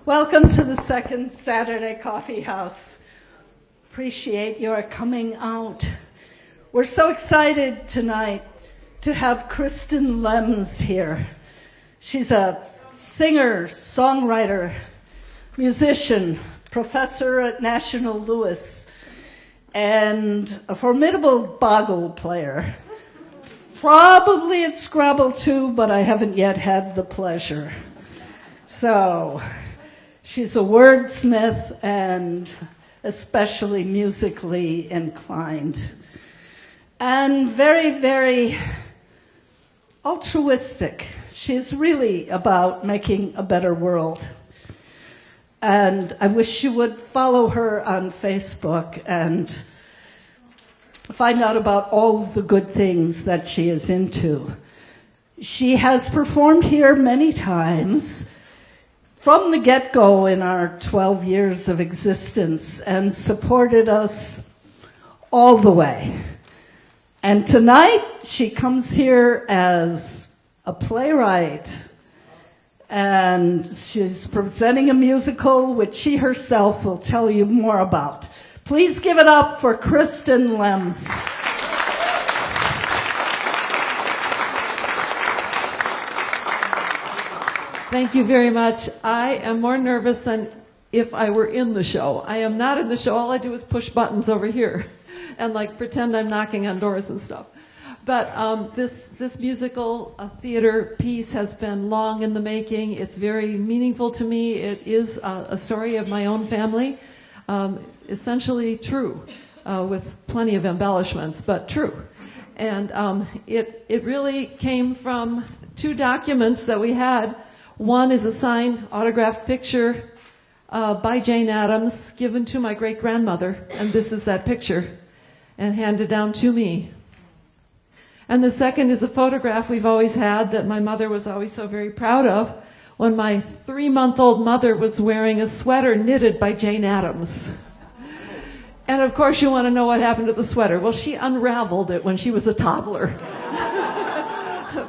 Welcome to the Second Saturday Coffeehouse. Appreciate your coming out. We're so excited tonight to have Kristin Lems here. She's a singer, songwriter, musician, professor at National Louis, and a formidable boggle player. Probably at Scrabble too, but I haven't yet had the pleasure. So, she's a wordsmith and especially musically inclined. And very, very altruistic. She's really about making a better world. And I wish you would follow her on Facebook and find out about all the good things that she is into. She has performed here many times from the get-go in our 12 years of existence and supported us all the way. And tonight she comes here as a playwright, and she's presenting a musical which she herself will tell you more about. Please give it up for Kristin Lems. Thank you very much. I am more nervous than if I were in the show. I am not in the show. All I do is push buttons over here and pretend I'm knocking on doors and stuff. But this musical theater piece has been long in the making. It's very meaningful to me. It is a story of my own family, essentially true, with plenty of embellishments, but true. And it really came from two documents that we had. One is a signed autographed picture by Jane Addams given to my great-grandmother, and this is that picture, and handed down to me. And the second is a photograph we've always had that my mother was always so very proud of when my 3-month-old mother was wearing a sweater knitted by Jane Addams. And of course you want to know what happened to the sweater. Well, she unraveled it when she was a toddler.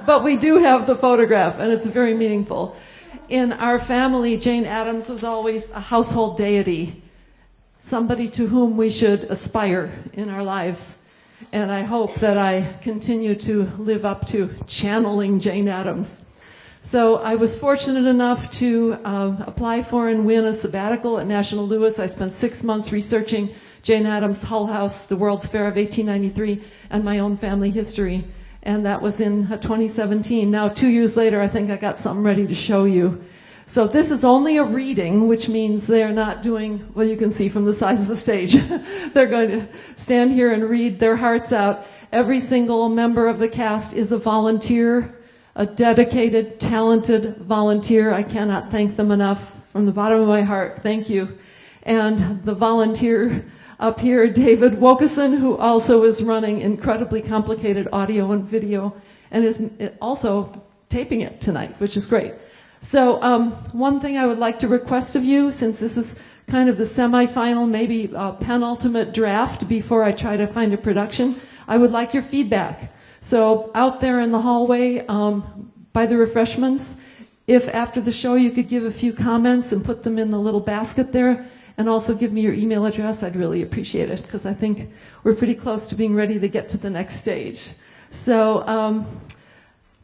But we do have the photograph, and it's very meaningful. In our family, Jane Addams was always a household deity, somebody to whom we should aspire in our lives. And I hope that I continue to live up to channeling Jane Addams. So I was fortunate enough to apply for and win a sabbatical at National Louis. I spent 6 months researching Jane Addams' Hull House, the World's Fair of 1893, and my own family history. And that was in 2017. Now, 2 years later, I think I got something ready to show you. So this is only a reading, which means they're not doing, well, you can see from the size of the stage. They're going to stand here and read their hearts out. Every single member of the cast is a volunteer, a dedicated, talented volunteer. I cannot thank them enough from the bottom of my heart. Thank you. And the volunteer up here, David Wokeson, who also is running incredibly complicated audio and video and is also taping it tonight, which is great. So one thing I would like to request of you, since this is kind of the semifinal, maybe penultimate draft before I try to find a production, I would like your feedback. So out there in the hallway by the refreshments, if after the show you could give a few comments and put them in the little basket there, and also give me your email address, I'd really appreciate it, because I think we're pretty close to being ready to get to the next stage. So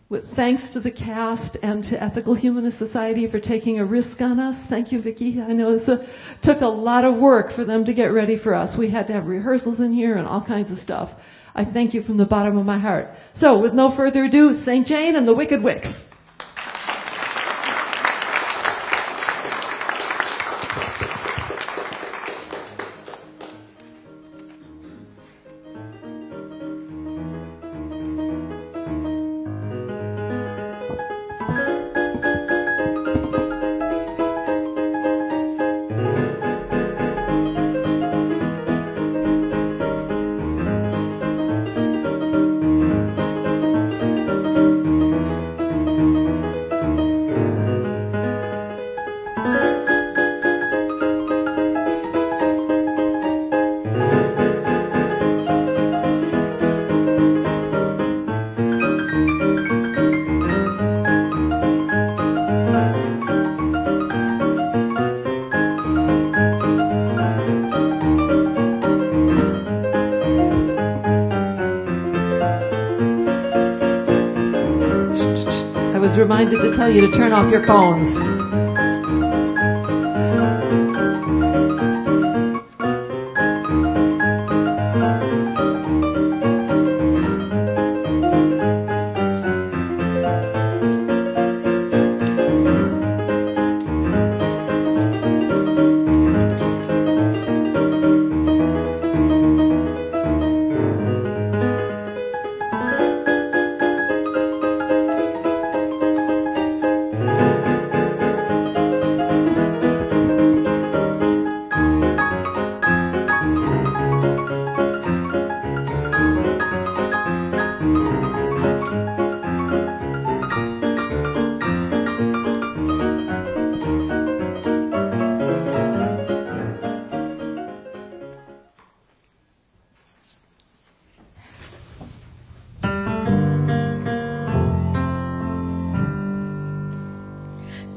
with thanks to the cast and to Ethical Humanist Society for taking a risk on us. Thank you, Vicki. I know this took a lot of work for them to get ready for us. We had to have rehearsals in here and all kinds of stuff. I thank you from the bottom of my heart. So with no further ado, St. Jane and the Wicked Wicks. was reminded to tell you to turn off your phones.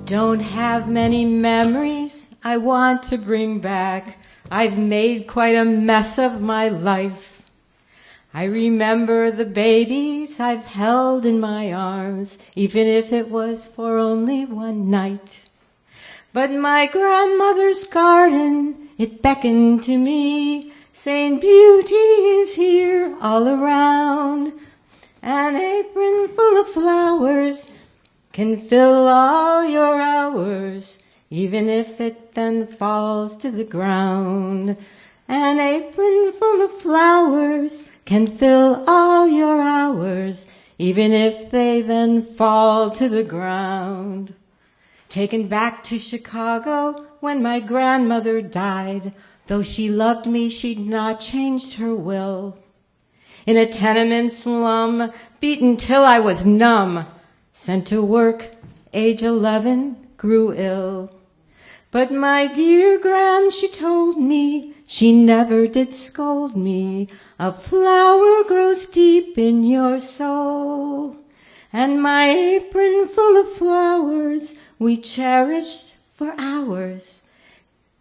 Don't have many memories I want to bring back. I've made quite a mess of my life. I remember the babies I've held in my arms, even if it was for only one night. But my grandmother's garden, it beckoned to me, saying beauty is here all around. An apron full of flowers can fill all your hours, even if it then falls to the ground. An apron full of flowers can fill all your hours, even if they then fall to the ground. Taken back to Chicago when my grandmother died, though she loved me, she'd not changed her will. In a tenement slum, beaten till I was numb, sent to work, age 11, grew ill. But my dear Gram, she told me, she never did scold me. A flower grows deep in your soul. And my apron full of flowers we cherished for hours.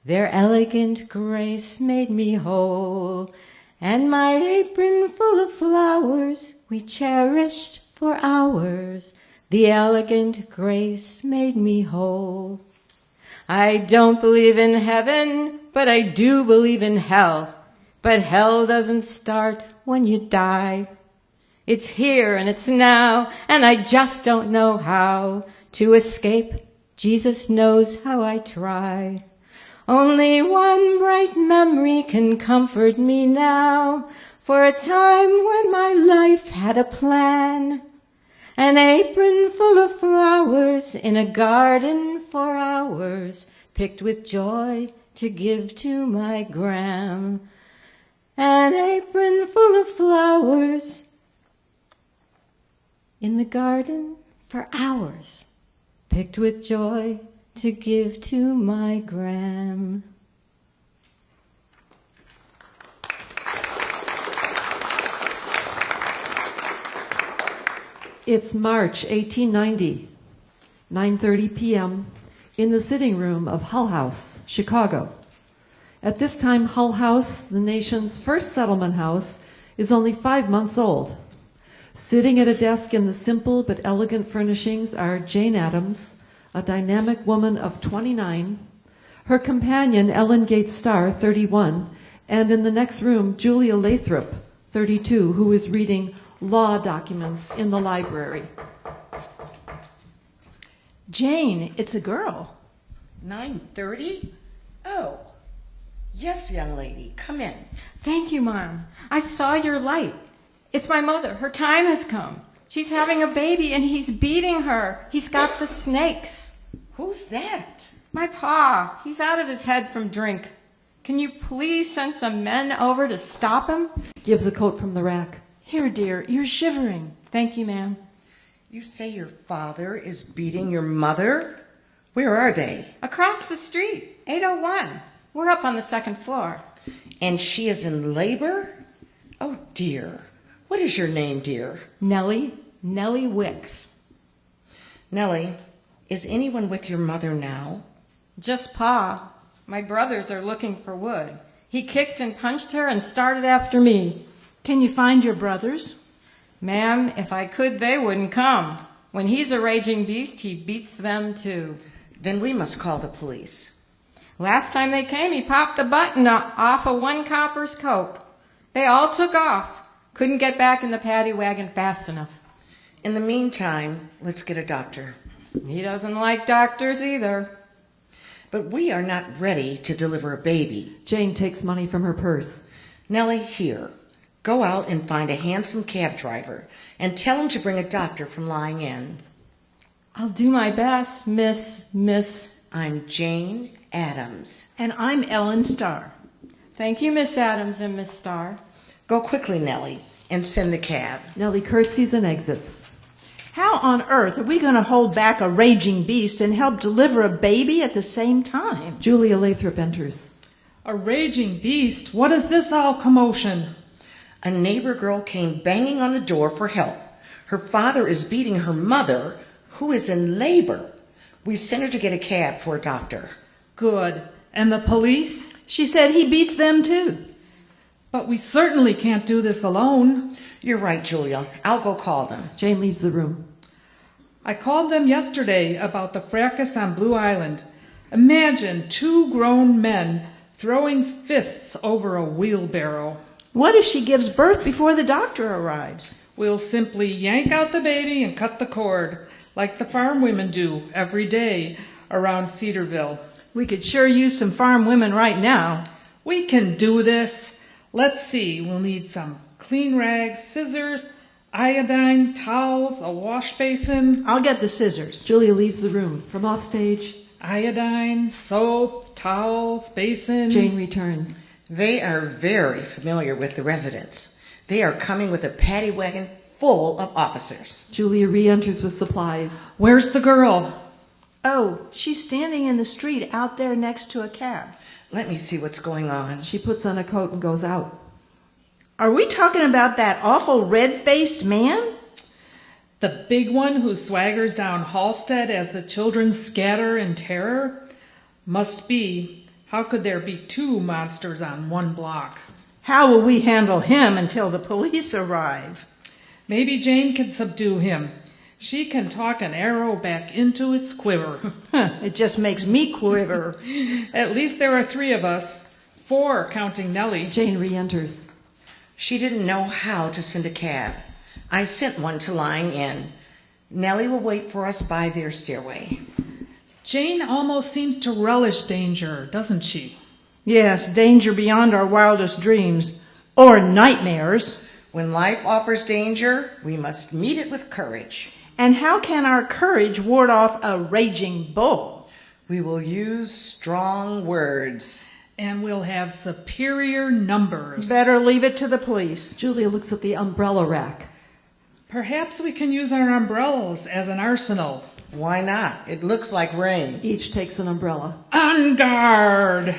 Their elegant grace made me whole. And my apron full of flowers we cherished for hours. The elegant grace made me whole. I don't believe in heaven, but I do believe in hell. But hell doesn't start when you die. It's here and it's now, and I just don't know how to escape. Jesus knows how I try. Only one bright memory can comfort me now, for a time when my life had a plan. An apron full of flowers in a garden for hours, picked with joy to give to my Gram. An apron full of flowers in the garden for hours, picked with joy to give to my Gram. It's March 1890, 9:30 p.m., in the sitting room of Hull House, Chicago. At this time, Hull House, the nation's first settlement house, is only 5 months old. Sitting at a desk in the simple but elegant furnishings are Jane Addams, a dynamic woman of 29, her companion Ellen Gates Starr, 31, and in the next room, Julia Lathrop, 32, who is reading law documents in the library. Jane, it's a girl. 9:30? Oh, yes, young lady, come in. Thank you, Mom. I saw your light. It's my mother. Her time has come. She's having a baby and he's beating her. He's got the snakes. Who's that? My pa. He's out of his head from drink. Can you please send some men over to stop him? Gives a coat from the rack. Here, dear, you're shivering. Thank you, ma'am. You say your father is beating your mother? Where are they? Across the street, 801. We're up on the second floor. And she is in labor? Oh, dear. What is your name, dear? Nellie Wicks. Nellie, is anyone with your mother now? Just Pa. My brothers are looking for wood. He kicked and punched her and started after me. Can you find your brothers? Ma'am, if I could, they wouldn't come. When he's a raging beast, he beats them too. Then we must call the police. Last time they came, he popped the button off of one copper's coat. They all took off. Couldn't get back in the paddy wagon fast enough. In the meantime, let's get a doctor. He doesn't like doctors either. But we are not ready to deliver a baby. Jane takes money from her purse. Nellie, here. Go out and find a handsome cab driver and tell him to bring a doctor from Lying In. I'll do my best, Miss. I'm Jane Addams. And I'm Ellen Starr. Thank you, Miss Addams and Miss Starr. Go quickly, Nellie, and send the cab. Nellie curtsies and exits. How on earth are we going to hold back a raging beast and help deliver a baby at the same time? Julia Lathrop enters. A raging beast? What is this all commotion? A neighbor girl came banging on the door for help. Her father is beating her mother, who is in labor. We sent her to get a cab for a doctor. Good. And the police? She said he beats them too. But we certainly can't do this alone. You're right, Julia. I'll go call them. Jane leaves the room. I called them yesterday about the fracas on Blue Island. Imagine 2 grown men throwing fists over a wheelbarrow. What if she gives birth before the doctor arrives? We'll simply yank out the baby and cut the cord, like the farm women do every day around Cedarville. We could sure use some farm women right now. We can do this. Let's see, we'll need some clean rags, scissors, iodine, towels, a wash basin. I'll get the scissors. Julia leaves the room. From offstage, Iodine, soap, towels, basin. Jane returns. They are very familiar with the residents. They are coming with a paddy wagon full of officers. Julia re-enters with supplies. Where's the girl? Oh, she's standing in the street out there next to a cab. Let me see what's going on. She puts on a coat and goes out. Are we talking about that awful red-faced man? The big one who swaggers down Halstead as the children scatter in terror? Must be. How could there be 2 monsters on one block? How will we handle him until the police arrive? Maybe Jane can subdue him. She can talk an arrow back into its quiver. It just makes me quiver. At least there are 3 of us. 4 counting Nellie. Jane re-enters. She didn't know how to send a cab. I sent one to Lying In. Nellie will wait for us by their stairway. Jane almost seems to relish danger, doesn't she? Yes, danger beyond our wildest dreams. Or nightmares. When life offers danger, we must meet it with courage. And how can our courage ward off a raging bull? We will use strong words. And we'll have superior numbers. Better leave it to the police. Julia looks at the umbrella rack. Perhaps we can use our umbrellas as an arsenal. Why not? It looks like rain. Each takes an umbrella. En garde!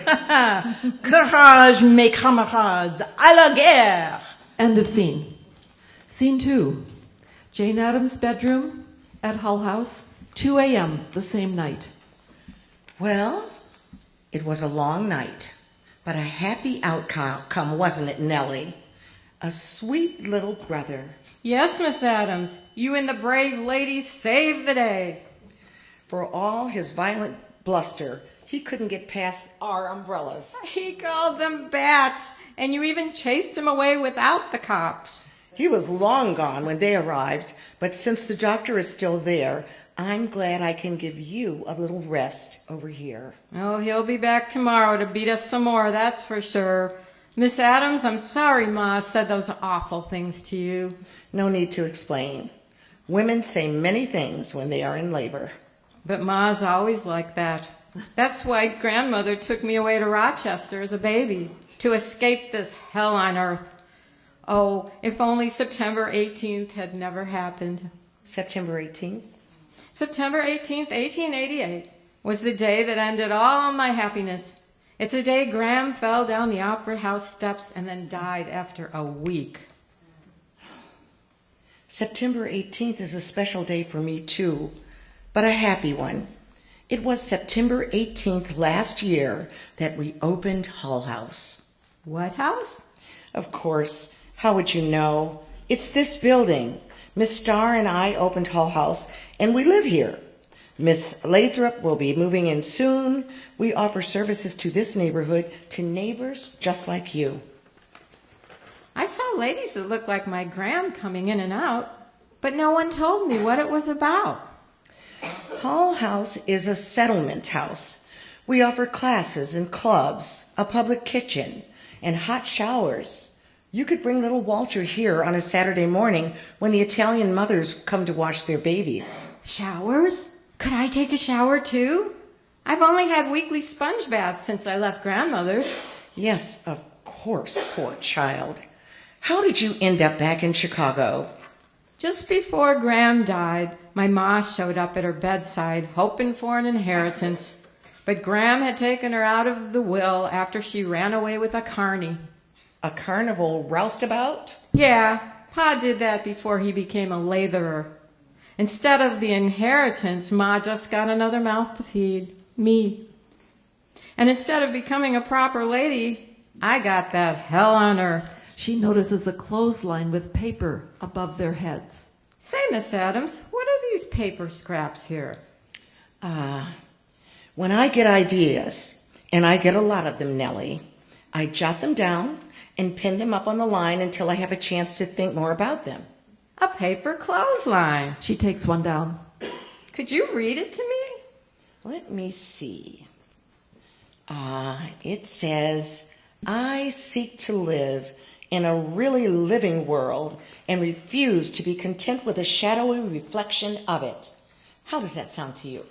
Courage, mes camarades, à la guerre! End of scene. Scene 2. Jane Addams' bedroom at Hull House, 2 a.m. the same night. Well, it was a long night, but a happy outcome, wasn't it, Nellie? A sweet little brother. Yes, Miss Addams, you and the brave lady saved the day. For all his violent bluster, he couldn't get past our umbrellas. He called them bats, and you even chased him away without the cops. He was long gone when they arrived, but since the doctor is still there, I'm glad I can give you a little rest over here. Oh, he'll be back tomorrow to beat us some more, that's for sure. Miss Addams, I'm sorry Ma said those awful things to you. No need to explain. Women say many things when they are in labor. But Ma's always like that. That's why Grandmother took me away to Rochester as a baby, to escape this hell on earth. Oh, if only September 18th had never happened. September 18th? September 18th, 1888, was the day that ended all my happiness. It's the day Graham fell down the Opera House steps and then died after a week. September 18th is a special day for me, too, but a happy one. It was September 18th last year that we opened Hull House. What house? Of course. How would you know? It's this building. Miss Starr and I opened Hull House, and we live here. Miss Lathrop will be moving in soon. We offer services to this neighborhood to neighbors just like you. I saw ladies that looked like my Gram coming in and out, but no one told me what it was about. Hull House is a settlement house. We offer classes and clubs, a public kitchen, and hot showers. You could bring little Walter here on a Saturday morning when the Italian mothers come to wash their babies. Showers? Could I take a shower too? I've only had weekly sponge baths since I left grandmother's. Yes, of course, poor child. How did you end up back in Chicago? Just before Gram died, my ma showed up at her bedside hoping for an inheritance. But Gram had taken her out of the will after she ran away with a carny. A carnival roustabout? Yeah, Pa did that before he became a latherer. Instead of the inheritance, Ma just got another mouth to feed, me. And instead of becoming a proper lady, I got that hell on earth. She notices a clothesline with paper above their heads. Say, Miss Adams, what are these paper scraps here? When I get ideas, and I get a lot of them, Nellie, I jot them down and pin them up on the line until I have a chance to think more about them. A paper clothesline. She takes one down. Could you read it to me? Let me see. It says, I seek to live in a really living world and refuse to be content with a shadowy reflection of it. How does that sound to you?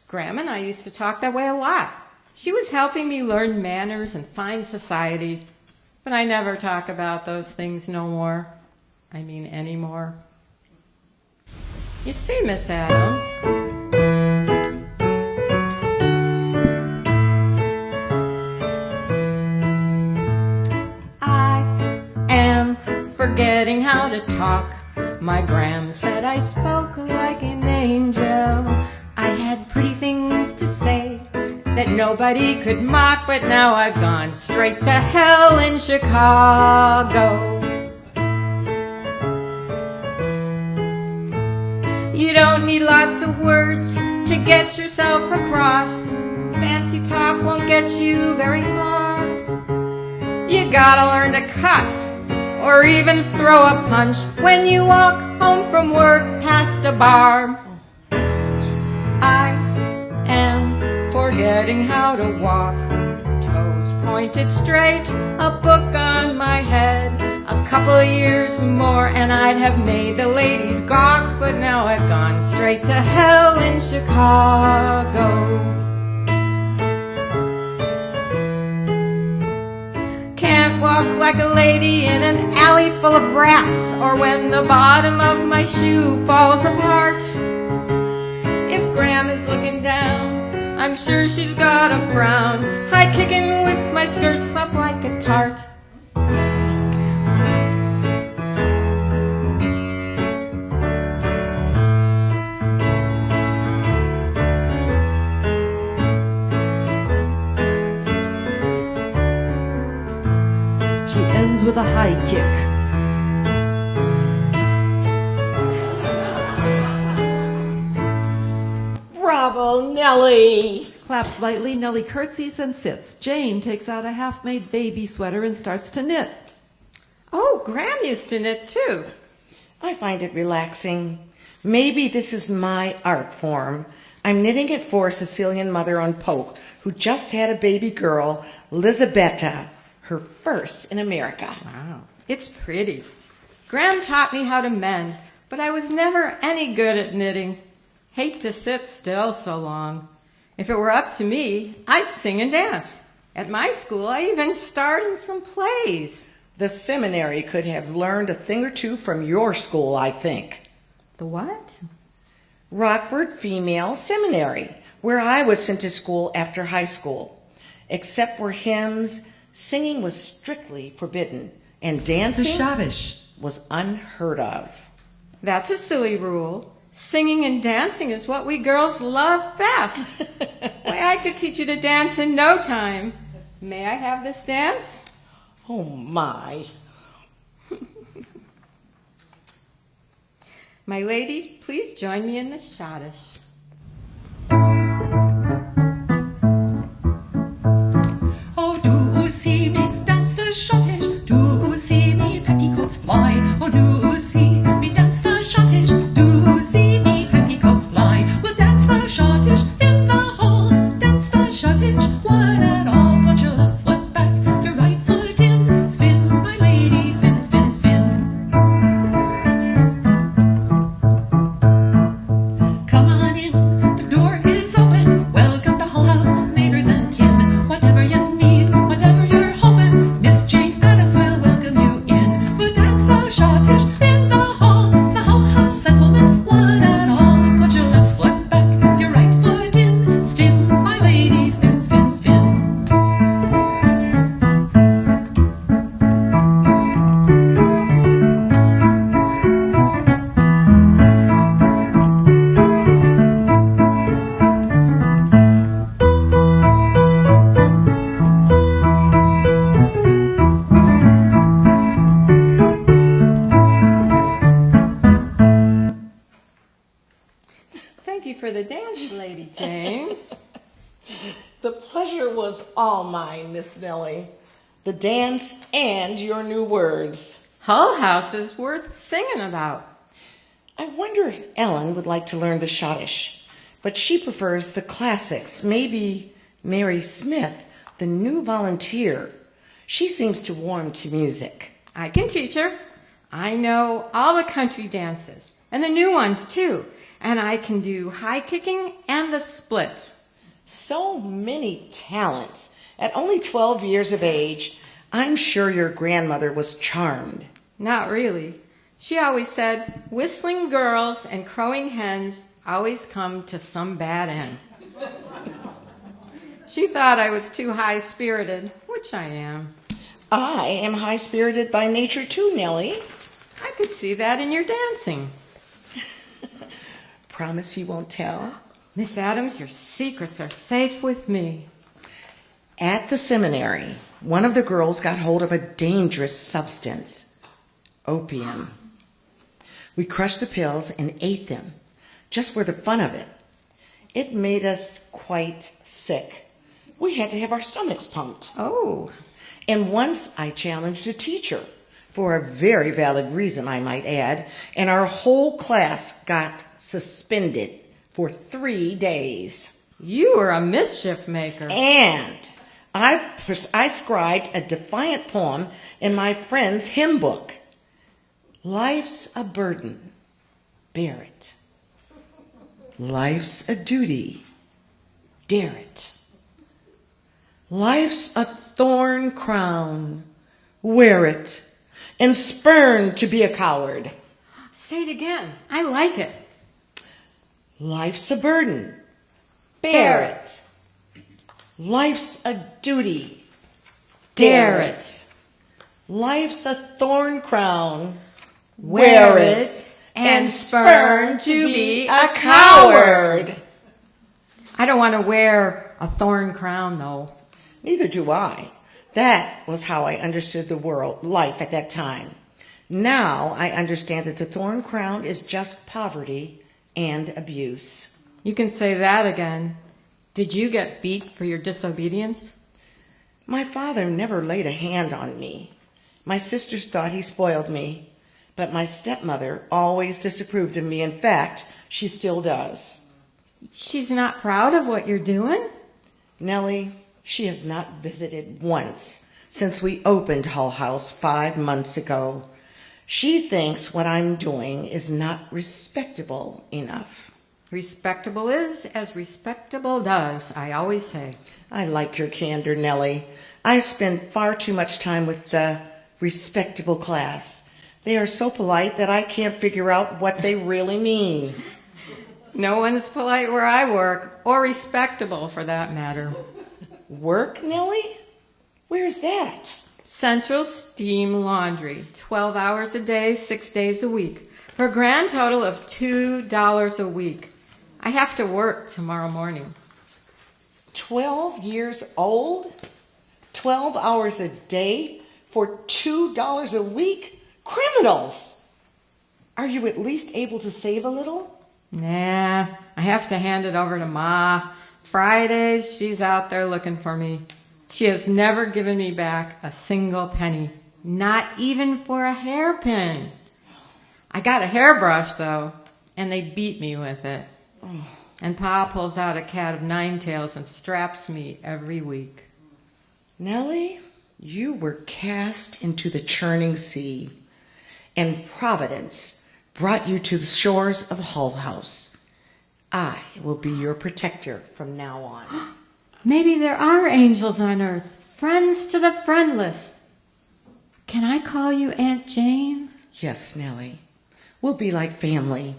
Gram and I used to talk that way a lot. She was helping me learn manners and find society. But I never talk about those things no more. I mean, anymore. You see, Miss Adams, I am forgetting how to talk. My Gram said I spoke like an angel. I had pretty things to say that nobody could mock, but now I've gone straight to hell in Chicago. You don't need lots of words to get yourself across. Fancy talk won't get you very far. You gotta learn to cuss or even throw a punch when you walk home from work past a bar. I am forgetting how to walk. Toes pointed straight, a book on my head. A couple of years more and I'd have made the ladies gawk, but now I've gone straight to hell in Chicago. Can't walk like a lady in an alley full of rats, or when the bottom of my shoe falls apart. If Gram is looking down, I'm sure she's got a frown. High kicking with my skirts up like a tart. She ends with a high kick. Bravo, Nellie! Claps lightly, Nellie curtsies and sits. Jane takes out a half-made baby sweater and starts to knit. Oh, Gram used to knit too. I find it relaxing. Maybe this is my art form. I'm knitting it for a Sicilian mother on Polk who just had a baby girl, Lisabetta, her first in America. Wow. It's pretty. Gram taught me how to mend, but I was never any good at knitting. Hate to sit still so long. If it were up to me, I'd sing and dance. At my school, I even starred in some plays. The seminary could have learned a thing or two from your school, I think. The what? Rockford Female Seminary, where I was sent to school after high school. Except for hymns, singing was strictly forbidden, and dancing was unheard of. That's a silly rule. Singing and dancing is what we girls love best. Why, I could teach you to dance in no time. May I have this dance? Oh, my. My lady, please join me in the schottisch. Oh, do see me dance the schottisch, do see me petticoats fly. Oh, do see me dance the schottisch, do see me petticoats fly. We'll dance the schottisch in the hall, dance the schottisch, one and all. Put your left foot back, your right foot in, spin, my lady, spin, spin, spin. Come on in, the door is open. Welcome to Hull House, neighbors and kin. Whatever you need, whatever you're hoping, Miss Jane Addams will welcome you in. We'll dance the schottisch in the Hull House settlement, one and all. Put your left foot back, your right foot in, spin, my lady, spin, spin, spin. Thank you for the dance, Lady Jane. The pleasure was all mine, Miss Nellie. The dance and your new words. Hull House is worth singing about. I wonder if Ellen would like to learn the schottisch, but she prefers the classics. Maybe Mary Smith, the new volunteer. She seems to warm to music. I can teach her. I know all the country dances, and the new ones too. And I can do high kicking and the split. So many talents. At only 12 years of age, I'm sure your grandmother was charmed. Not really. She always said, whistling girls and crowing hens always come to some bad end. She thought I was too high-spirited, which I am. I am high-spirited by nature too, Nellie. I could see that in your dancing. Promise you won't tell? Miss Addams, your secrets are safe with me. At the seminary, one of the girls got hold of a dangerous substance, opium. We crushed the pills and ate them, just for the fun of it. It made us quite sick. We had to have our stomachs pumped. Oh. And once I challenged a teacher, for a very valid reason, I might add, and our whole class got suspended for 3 days. You were a mischief maker. And I scribed a defiant poem in my friend's hymn book. Life's a burden, bear it. Life's a duty, dare it. Life's a thorn crown, wear it, and spurn to be a coward. Say it again. I like it. Life's a burden, bear it. Life's a duty, dare it. Life's a thorn crown, wear it, and spurn to be a coward. I don't want to wear a thorn crown, though. Neither do I. That was how I understood the world, life at that time. Now I understand that the thorn crown is just poverty and abuse. You can say that again. Did you get beat for your disobedience? My father never laid a hand on me. My sisters thought he spoiled me, but my stepmother always disapproved of me. In fact, she still does. She's not proud of what you're doing? Nellie, she has not visited once since we opened Hull House 5 months ago. She thinks what I'm doing is not respectable enough. Respectable is as respectable does, I always say. I like your candor, Nellie. I spend far too much time with the respectable class. They are so polite that I can't figure out what they really mean. No one's polite where I work, or respectable for that matter. Work, Nellie? Where's that? Central Steam Laundry, 12 hours a day, 6 days a week, for a grand total of $2 a week. I have to work tomorrow morning. 12 years old? 12 hours a day for $2 a week? Criminals! Are you at least able to save a little? Nah, I have to hand it over to Ma. Fridays, she's out there looking for me. She has never given me back a single penny, not even for a hairpin. I got a hairbrush, though, and they beat me with it. And Pa pulls out a cat of 9 tails and straps me every week. Nellie, you were cast into the churning sea, and Providence brought you to the shores of Hull House. I will be your protector from now on. Maybe there are angels on earth, friends to the friendless. Can I call you Aunt Jane? Yes, Nellie. We'll be like family.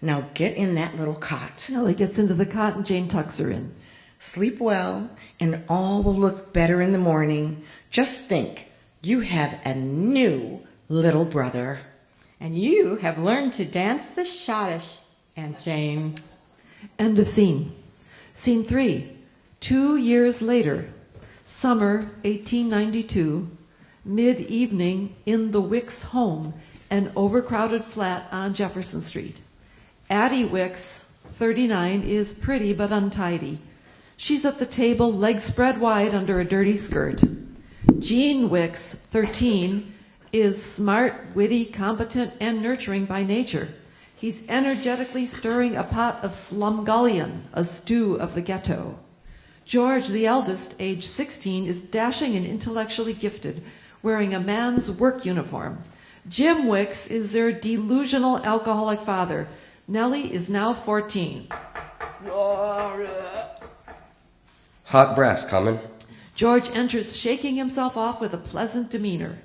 Now get in that little cot. Nellie gets into the cot and Jane tucks her in. Sleep well, and all will look better in the morning. Just think, you have a new little brother. And you have learned to dance the schottisch, Aunt Jane. End of scene. Scene 3. 2 years later, summer 1892, mid-evening in the Wicks home, an overcrowded flat on Jefferson Street. Addie Wicks, 39, is pretty but untidy. She's at the table, legs spread wide under a dirty skirt. Jean Wicks, 13, is smart, witty, competent, and nurturing by nature. He's energetically stirring a pot of slumgullion, a stew of the ghetto. George, the eldest, age 16, is dashing and intellectually gifted, wearing a man's work uniform. Jim Wicks is their delusional alcoholic father. Nellie is now 14. Hot brass coming. George enters, shaking himself off with a pleasant demeanor.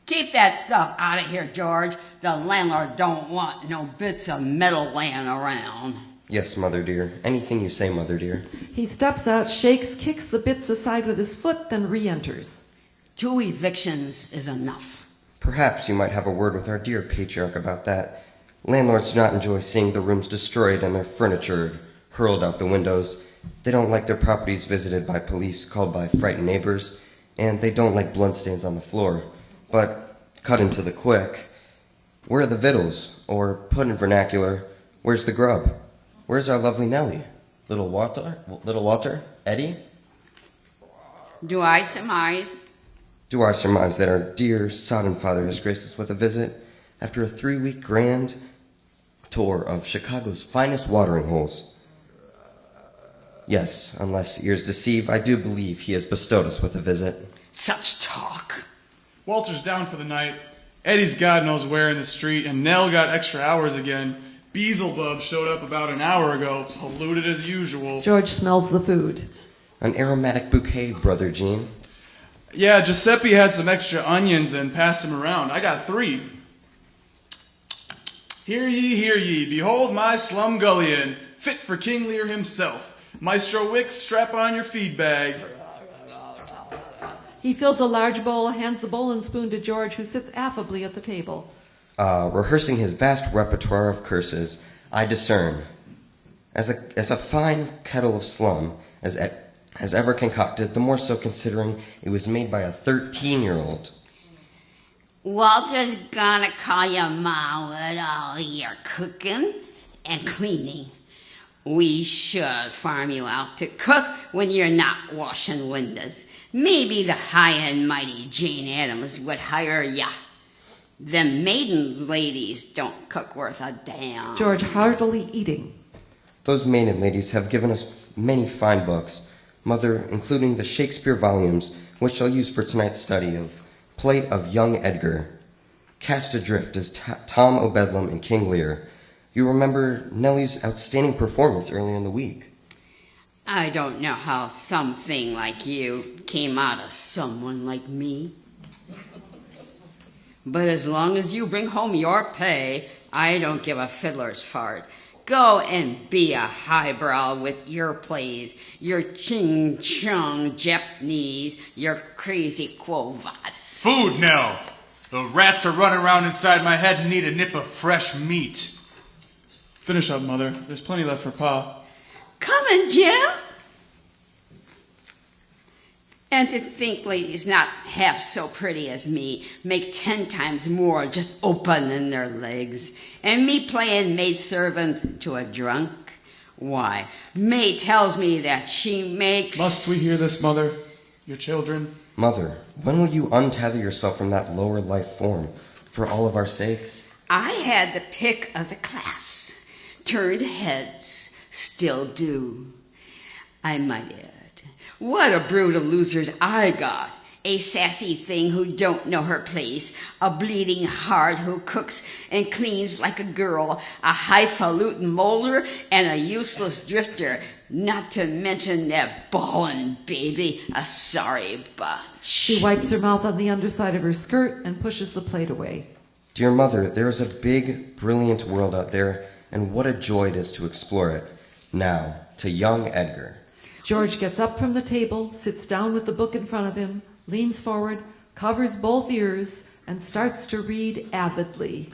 Keep that stuff out of here, George. The landlord don't want no bits of metal laying around. Yes, Mother dear. Anything you say, Mother dear. He steps out, shakes, kicks the bits aside with his foot, then re-enters. 2 evictions is enough. Perhaps you might have a word with our dear patriarch about that. Landlords do not enjoy seeing the rooms destroyed and their furniture hurled out the windows. They don't like their properties visited by police called by frightened neighbors, and they don't like bloodstains on the floor. But, cut into the quick, where are the victuals? Or, put in vernacular, where's the grub? Where's our lovely Nellie? Little Walter? Eddie? Do I surmise? Do I surmise that our dear sodden father has graced us with a visit after a 3-week grand tour of Chicago's finest watering holes? Yes, unless ears deceive, I do believe he has bestowed us with a visit. Such talk. Walter's down for the night. Eddie's God knows where in the street, and Nell got extra hours again. Beelzebub showed up about an hour ago, polluted as usual. George smells the food. An aromatic bouquet, Brother Jean. Yeah, Giuseppe had some extra onions and passed them around. I got 3. Hear ye, behold my slumgullion, fit for King Lear himself. Maestro Wicks, strap on your feed bag. He fills a large bowl, hands the bowl and spoon to George, who sits affably at the table. Rehearsing his vast repertoire of curses, I discern, as a fine kettle of slum as ever concocted, the more so considering it was made by a 13-year-old. Walter's gonna call your ma with all your cooking and cleaning. We should farm you out to cook when you're not washing windows. Maybe the high and mighty Jane Addams would hire ya. Them maiden ladies don't cook worth a damn. George heartily eating. Those maiden ladies have given us many fine books, Mother, including the Shakespeare volumes, which I'll use for tonight's study of Plate of Young Edgar, Cast Adrift as Tom O'Bedlam in King Lear. You remember Nellie's outstanding performance earlier in the week. I don't know how something like you came out of someone like me. But as long as you bring home your pay, I don't give a fiddler's fart. Go and be a highbrow with your plays, your ching-chong Japanese, your crazy Quo Vadis. Food, Nell! The rats are running around inside my head and need a nip of fresh meat. Finish up, Mother. There's plenty left for Pa. Coming, Jim. And to think ladies not half so pretty as me make 10 times more just opening their legs. And me playing maidservant to a drunk? Why, May tells me that she makes... Must we hear this, Mother? Your children? Mother, when will you untether yourself from that lower life form, for all of our sakes? I had the pick of the class. Turned heads. Still do. I might add. What a brood of losers I got. A sassy thing who don't know her place. A bleeding heart who cooks and cleans like a girl. A highfalutin molder and a useless drifter. Not to mention that bawling baby. A sorry bunch. She wipes her mouth on the underside of her skirt and pushes the plate away. Dear Mother, there is a big, brilliant world out there, and what a joy it is to explore it. Now, to young Edgar. George gets up from the table, sits down with the book in front of him, leans forward, covers both ears, and starts to read avidly.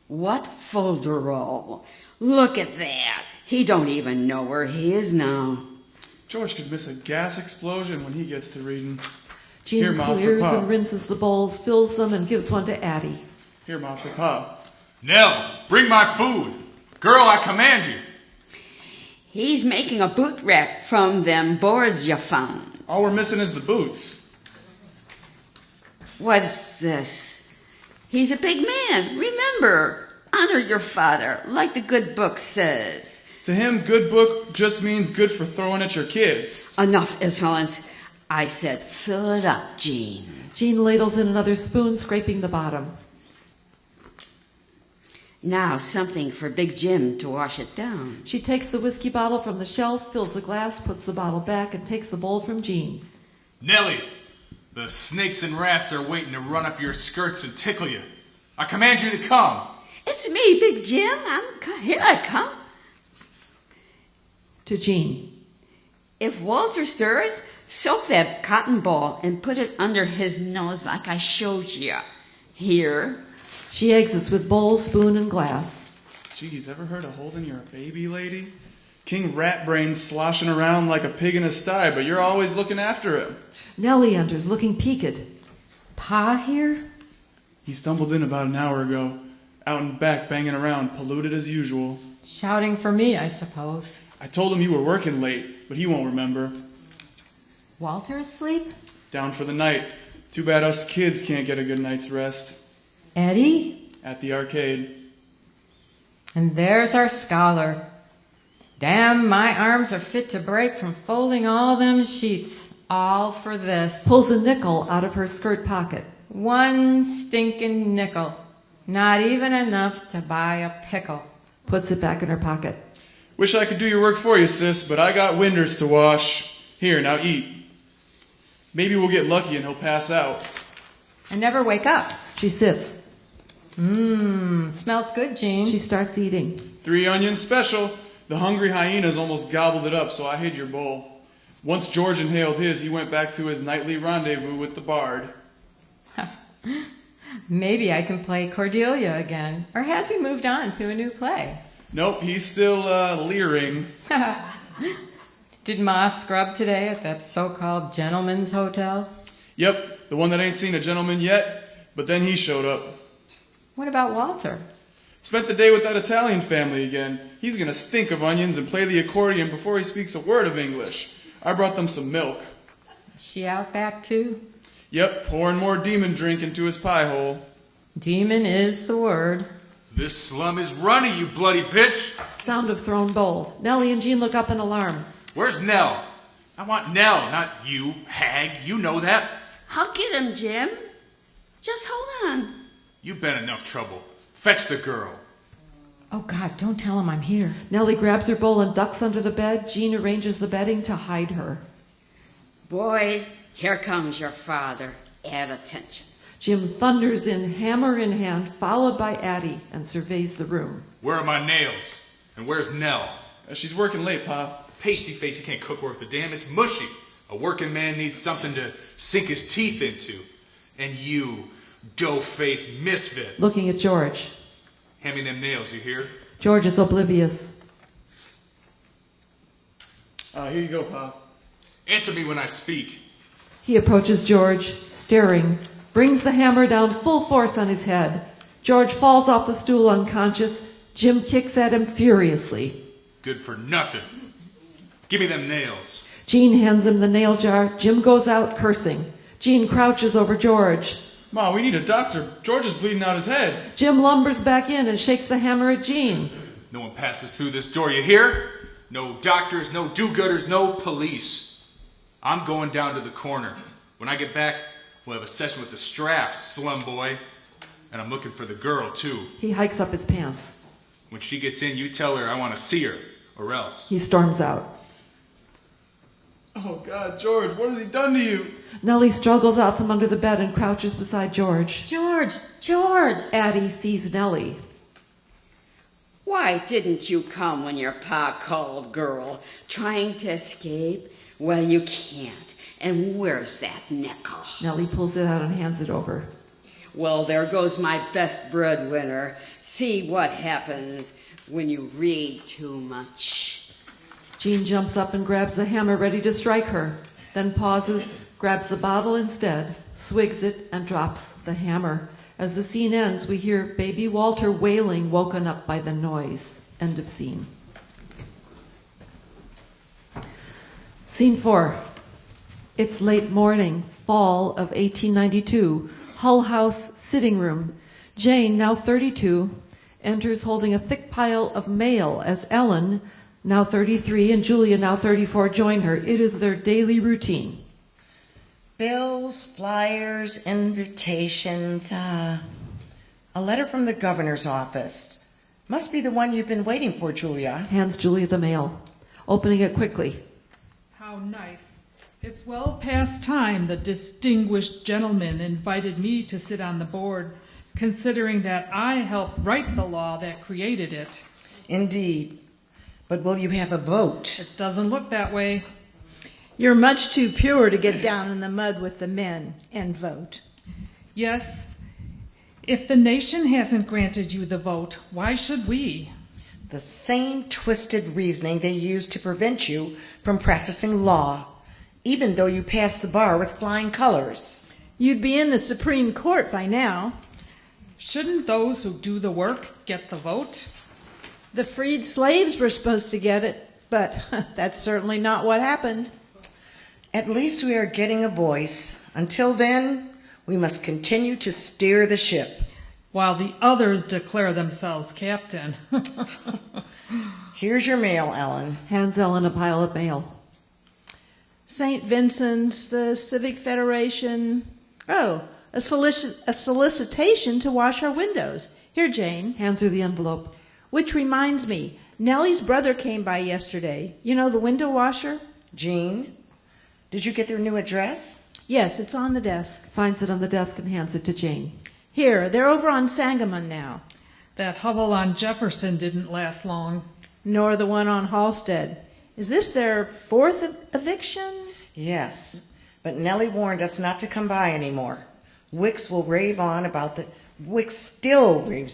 What folderol? Look at that. He don't even know where he is now. George could miss a gas explosion when he gets to reading. Jean Here, Mom, clears for Pa. and rinses the bowls, fills them, and gives one to Addie. Here, Mom, for Pa. Nell, bring my food. Girl, I command you. He's making a boot rack from them boards you found. All we're missing is the boots. What's this? He's a big man. Remember, honor your father, like the good book says. To him, good book just means good for throwing at your kids. Enough insolence. I said, fill it up, Jean. Jean ladles in another spoon, scraping the bottom. Now something for Big Jim to wash it down. She takes the whiskey bottle from the shelf, fills the glass, puts the bottle back, and takes the bowl from Jean. Nellie, the snakes and rats are waiting to run up your skirts and tickle you. I command you to come. It's me, Big Jim. Here I come. To Jean. If Walter stirs, soak that cotton ball and put it under his nose like I showed you. Here. She exits with bowl, spoon, and glass. Geez, ever heard of holding your baby, lady? King Ratbrain's sloshing around like a pig in a sty, but you're always looking after him. Nellie enters, looking peaked. Pa here? He stumbled in about an hour ago, out in back banging around, polluted as usual. Shouting for me, I suppose. I told him you were working late, but he won't remember. Walter asleep? Down for the night. Too bad us kids can't get a good night's rest. Eddie? At the arcade. And there's our scholar. Damn, my arms are fit to break from folding all them sheets. All for this. Pulls a nickel out of her skirt pocket. One stinking nickel. Not even enough to buy a pickle. Puts it back in her pocket. Wish I could do your work for you, sis, but I got winders to wash. Here, now eat. Maybe we'll get lucky and he'll pass out. And never wake up. She sits. Smells good, Jean. She starts eating. 3 onions special. The hungry hyenas almost gobbled it up, so I hid your bowl. Once George inhaled his, he went back to his nightly rendezvous with the bard. Maybe I can play Cordelia again. Or has he moved on to a new play? Nope, he's still leering. Did Ma scrub today at that so-called gentleman's hotel? Yep, the one that ain't seen a gentleman yet, but then he showed up. What about Walter? Spent the day with that Italian family again. He's gonna stink of onions and play the accordion before he speaks a word of English. I brought them some milk. Is she out back too? Yep, pouring more demon drink into his pie hole. Demon is the word. This slum is running, you bloody bitch. Sound of thrown bowl. Nellie and Jean look up in alarm. Where's Nell? I want Nell, not you, hag. You know that. I'll get him, Jim. Just hold on. You've been enough trouble. Fetch the girl. Oh, God, don't tell him I'm here. Nellie grabs her bowl and ducks under the bed. Jean arranges the bedding to hide her. Boys, here comes your father. Add attention. Jim thunders in, hammer in hand, followed by Addie, and surveys the room. Where are my nails? And where's Nell? She's working late, Pa. Pasty face, you can't cook worth a damn. It's mushy. A working man needs something to sink his teeth into. And you, dough-faced misfit. Looking at George. Hand me them nails, you hear? George is oblivious. Here you go, Pa. Answer me when I speak. He approaches George, staring, brings the hammer down full force on his head. George falls off the stool unconscious. Jim kicks at him furiously. Good for nothing. Give me them nails. Gene hands him the nail jar. Jim goes out cursing. Gene crouches over George. Ma, we need a doctor. George is bleeding out his head. Jim lumbers back in and shakes the hammer at Gene. No one passes through this door, you hear? No doctors, no do-gooders, no police. I'm going down to the corner. When I get back, we'll have a session with the straps, slum boy. And I'm looking for the girl, too. He hikes up his pants. When she gets in, you tell her I want to see her, or else. He storms out. Oh, God, George, what has he done to you? Nellie struggles out from under the bed and crouches beside George. George! George! Addie sees Nellie. Why didn't you come when your pa called, girl? Trying to escape? Well, you can't. And where's that nickel? Nellie pulls it out and hands it over. Well, there goes my best breadwinner. See what happens when you read too much. Jean jumps up and grabs the hammer, ready to strike her, then pauses, grabs the bottle instead, swigs it, and drops the hammer. As the scene ends, we hear baby Walter wailing, woken up by the noise. End of scene. Scene 4. It's late morning, fall of 1892. Hull House sitting room. Jane, now 32, enters holding a thick pile of mail as Ellen, now 33, and Julia, now 34, join her. It is their daily routine. Bills, flyers, invitations, a letter from the governor's office. Must be the one you've been waiting for, Julia. Hands Julia the mail, opening it quickly. How nice. It's well past time the distinguished gentleman invited me to sit on the board, considering that I helped write the law that created it. Indeed. But will you have a vote? It doesn't look that way. You're much too pure to get down in the mud with the men and vote. Yes. If the nation hasn't granted you the vote, why should we? The same twisted reasoning they use to prevent you from practicing law, even though you passed the bar with flying colors. You'd be in the Supreme Court by now. Shouldn't those who do the work get the vote? The freed slaves were supposed to get it, but that's certainly not what happened. At least we are getting a voice. Until then, we must continue to steer the ship. While the others declare themselves captain. Here's your mail, Ellen. Hands Ellen a pile of mail. St. Vincent's, the Civic Federation. Oh, a solicitation to wash our windows. Here, Jane. Hands her the envelope. Which reminds me, Nellie's brother came by yesterday. You know, the window washer? Jean, did you get their new address? Yes, it's on the desk. Finds it on the desk and hands it to Jane. Here, they're over on Sangamon now. That hovel on Jefferson didn't last long. Nor the one on Halstead. Is this their fourth eviction? Yes, but Nellie warned us not to come by anymore. Wicks still raves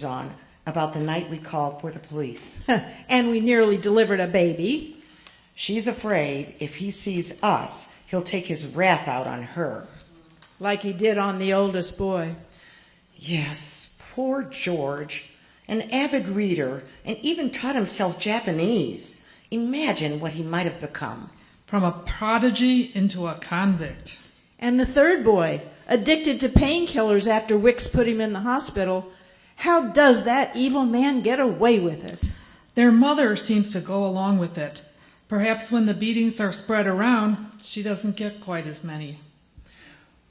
on about the night we called for the police. And we nearly delivered a baby. She's afraid if he sees us, he'll take his wrath out on her. Like he did on the oldest boy. Yes, poor George. An avid reader and even taught himself Japanese. Imagine what he might have become. From a prodigy into a convict. And the third boy, addicted to painkillers after Wicks put him in the hospital. How does that evil man get away with it? Their mother seems to go along with it. Perhaps when the beatings are spread around, she doesn't get quite as many.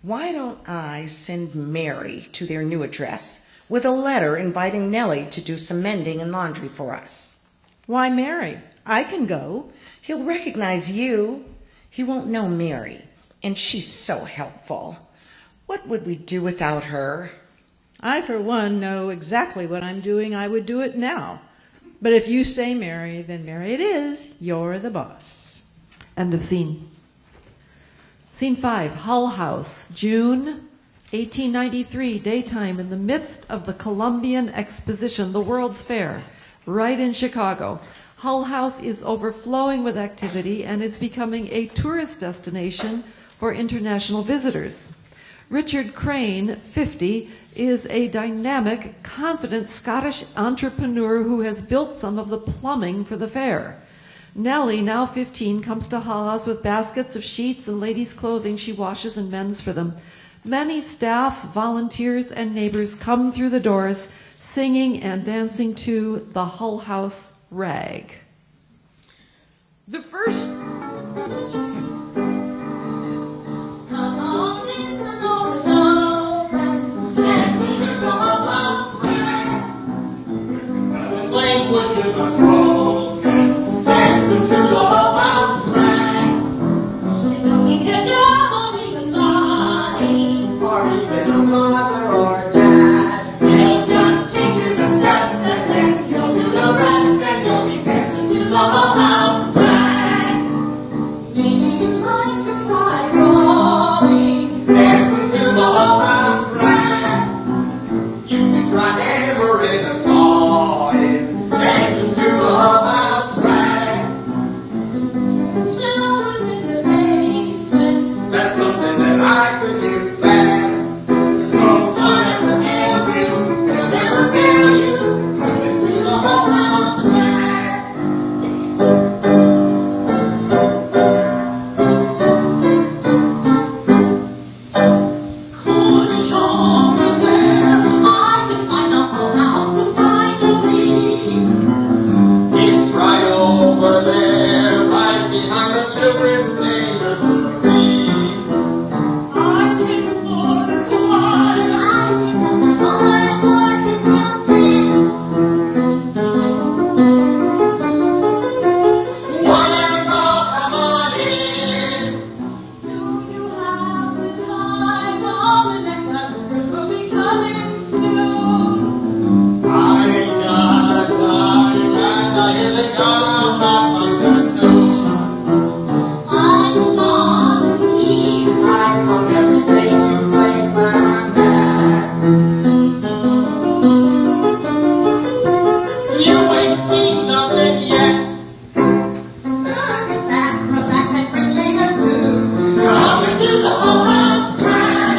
Why don't I send Mary to their new address with a letter inviting Nellie to do some mending and laundry for us? Why, Mary? I can go. He'll recognize you. He won't know Mary, and she's so helpful. What would we do without her? I, for one, know exactly what I'm doing. I would do it now. But if you say Mary, then Mary it is. You're the boss. End of scene. Scene 5, Hull House, June 1893, daytime, in the midst of the Columbian Exposition, the World's Fair, right in Chicago. Hull House is overflowing with activity and is becoming a tourist destination for international visitors. Richard Crane, 50, is a dynamic, confident Scottish entrepreneur who has built some of the plumbing for the fair. Nellie, now 15, comes to Hull House with baskets of sheets and ladies' clothing she washes and mends for them. Many staff, volunteers, and neighbors come through the doors singing and dancing to the Hull House rag. The first... Come on in, the door is open. Dance me to the Hull House rag. Languages are spoken. Dancing to the Hull House rag. You don't need a job or even money. Or even a mother or dad. They'll just teach you the steps and then you'll do the rest and you'll be dancing to the Hull House rag. Maybe you might just try drawing. Dancing to the Hull House rag. You can try hammering a sawing. Dancing to the Hull House rag. Children in the basement. That's something that I could use bad. So whatever ails you, will never fail you. Dancing to the Hull House rag. Cornish over there, I can find the Hull House refinery. It's right over there, right behind the children's nursery. I came for the choir. I came 'cause my mother's working till 10. Wonderful, come on in. Do you have the time? All the next numbers will be coming soon. I ain't got a dime, and I ain't got much to do. I'm on the team. I come every day to play clarinet. You ain't seen nothing yet. Circus acrobat and bringers too. Come and do the Hull House rag.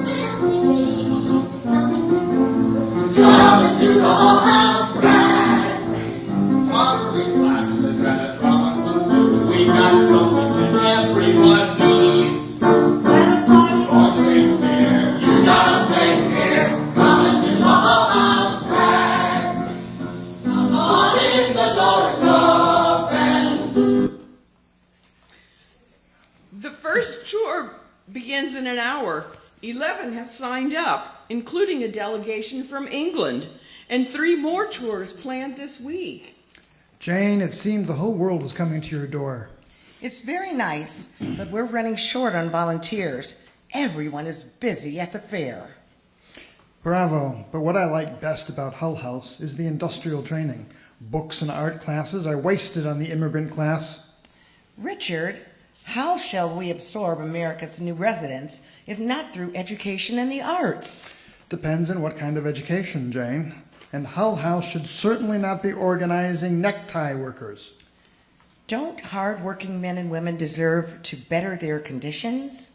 Filthy ladies with nothing to do. Come and do the Hull House rag. Pottery classes and a drama club too. We got something that everyone needs. For Shakespeare, you got a place here. Come and do the Hull House rag. Come on in, the door is open. The first tour begins in an hour. 11 have signed up, including a delegation from England, and 3 more tours planned this week. Jane, it seemed the whole world was coming to your door. It's very nice, but we're running short on volunteers. Everyone is busy at the fair. Bravo, but what I like best about Hull House is the industrial training. Books and art classes are wasted on the immigrant class. Richard, how shall we absorb America's new residents if not through education and the arts? Depends on what kind of education, Jane. And Hull House should certainly not be organizing necktie workers. Don't hard-working men and women deserve to better their conditions?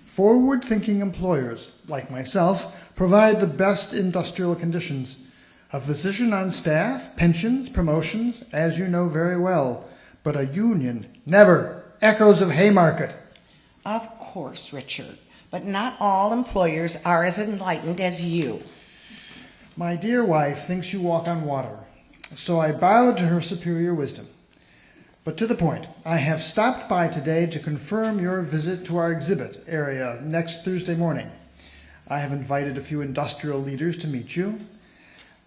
Forward-thinking employers, like myself, provide the best industrial conditions. A physician on staff, pensions, promotions, as you know very well. But a union, never. Echoes of Haymarket. Of course, Richard, but not all employers are as enlightened as you. My dear wife thinks you walk on water, so I bowed to her superior wisdom. But to the point, I have stopped by today to confirm your visit to our exhibit area next Thursday morning. I have invited a few industrial leaders to meet you.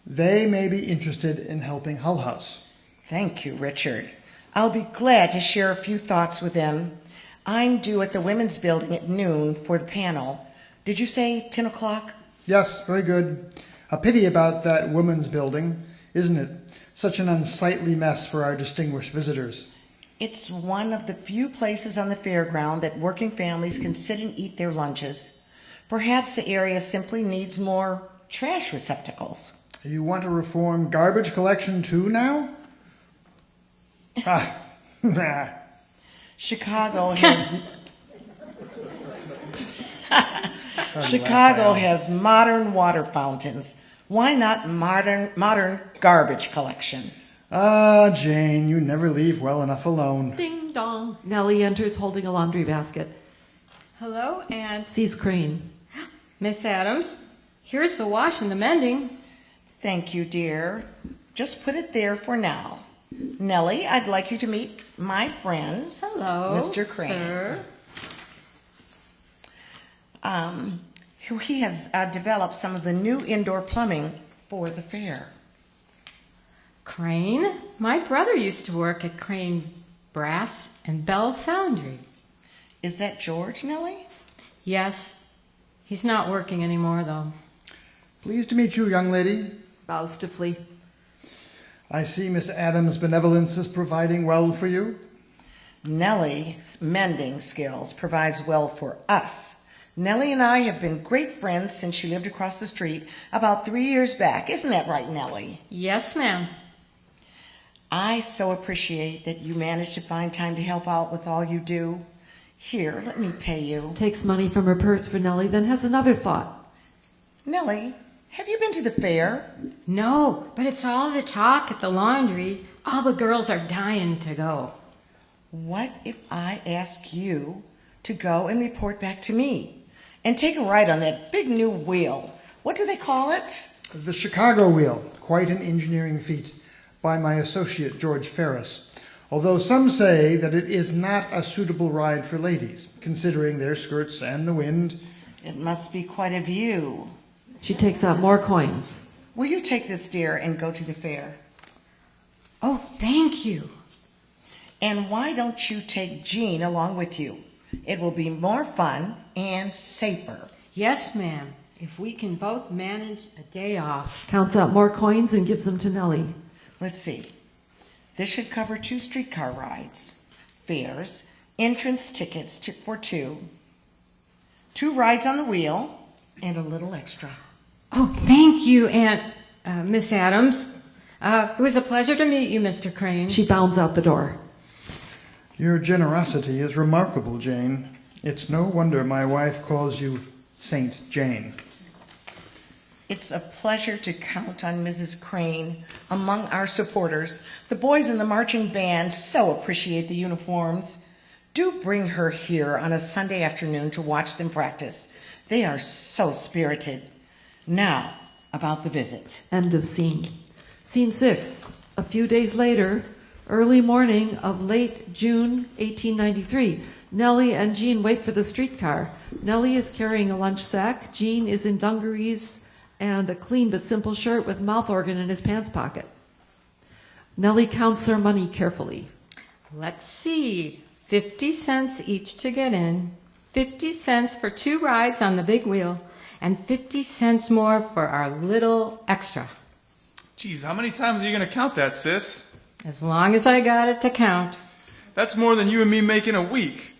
They may be interested in helping Hull House. Thank you, Richard. I'll be glad to share a few thoughts with them. I'm due at the Women's Building at noon for the panel. Did you say 10 o'clock? Yes, very good. A pity about that women's building, isn't it? Such an unsightly mess for our distinguished visitors. It's one of the few places on the fairground that working families can sit and eat their lunches. Perhaps the area simply needs more trash receptacles. You want to reform garbage collection too now? Chicago has... Chicago has modern water fountains. Why not modern garbage collection? Ah, Jane, you never leave well enough alone. Ding dong. Nellie enters holding a laundry basket. Hello, Aunt. Sees Crane. Miss Adams, here's the wash and the mending. Thank you, dear. Just put it there for now. Nellie, I'd like you to meet my friend, Hello, Mr. Crane. sir. He has developed some of the new indoor plumbing for the fair. Crane? My brother used to work at Crane Brass and Bell Foundry. Is that George, Nellie? Yes. He's not working anymore, though. Pleased to meet you, young lady. Bows stiffly. I see Miss Adams' benevolence is providing well for you. Nellie's mending skills provides well for us. Nellie and I have been great friends since she lived across the street about 3 years back. Isn't that right, Nellie? Yes, ma'am. I so appreciate that you managed to find time to help out with all you do. Here, let me pay you. Takes money from her purse for Nellie, then has another thought. Nellie, have you been to the fair? No, but it's all the talk at the laundry. All the girls are dying to go. What if I ask you to go and report back to me? And take a ride on that big new wheel. What do they call it? The Chicago Wheel, quite an engineering feat, by my associate George Ferris. Although some say that it is not a suitable ride for ladies, considering their skirts and the wind. It must be quite a view. She takes out more coins. Will you take this, dear, and go to the fair? Oh, thank you. And why don't you take Jean along with you? It will be more fun and safer. Yes, ma'am. If we can both manage a day off. Counts out more coins and gives them to Nellie. Let's see. This should cover 2 streetcar rides, fares, entrance tickets for 2 rides on the wheel, and a little extra. Oh, thank you, Aunt Miss Adams. It was a pleasure to meet you, Mr. Crane. She bounds out the door. Your generosity is remarkable, Jane. It's no wonder my wife calls you Saint Jane. It's a pleasure to count on Mrs. Crane among our supporters. The boys in the marching band so appreciate the uniforms. Do bring her here on a Sunday afternoon to watch them practice. They are so spirited. Now, about the visit. End of scene. Scene 6. A few days later, early morning of late June 1893. Nellie and Jean wait for the streetcar. Nellie is carrying a lunch sack. Jean is in dungarees and a clean but simple shirt with mouth organ in his pants pocket. Nellie counts her money carefully. Let's see. 50 cents each to get in. 50 cents for 2 rides on the big wheel. And 50 cents more for our little extra. Geez, how many times are you going to count that, sis? As long as I got it to count. That's more than you and me make in a week.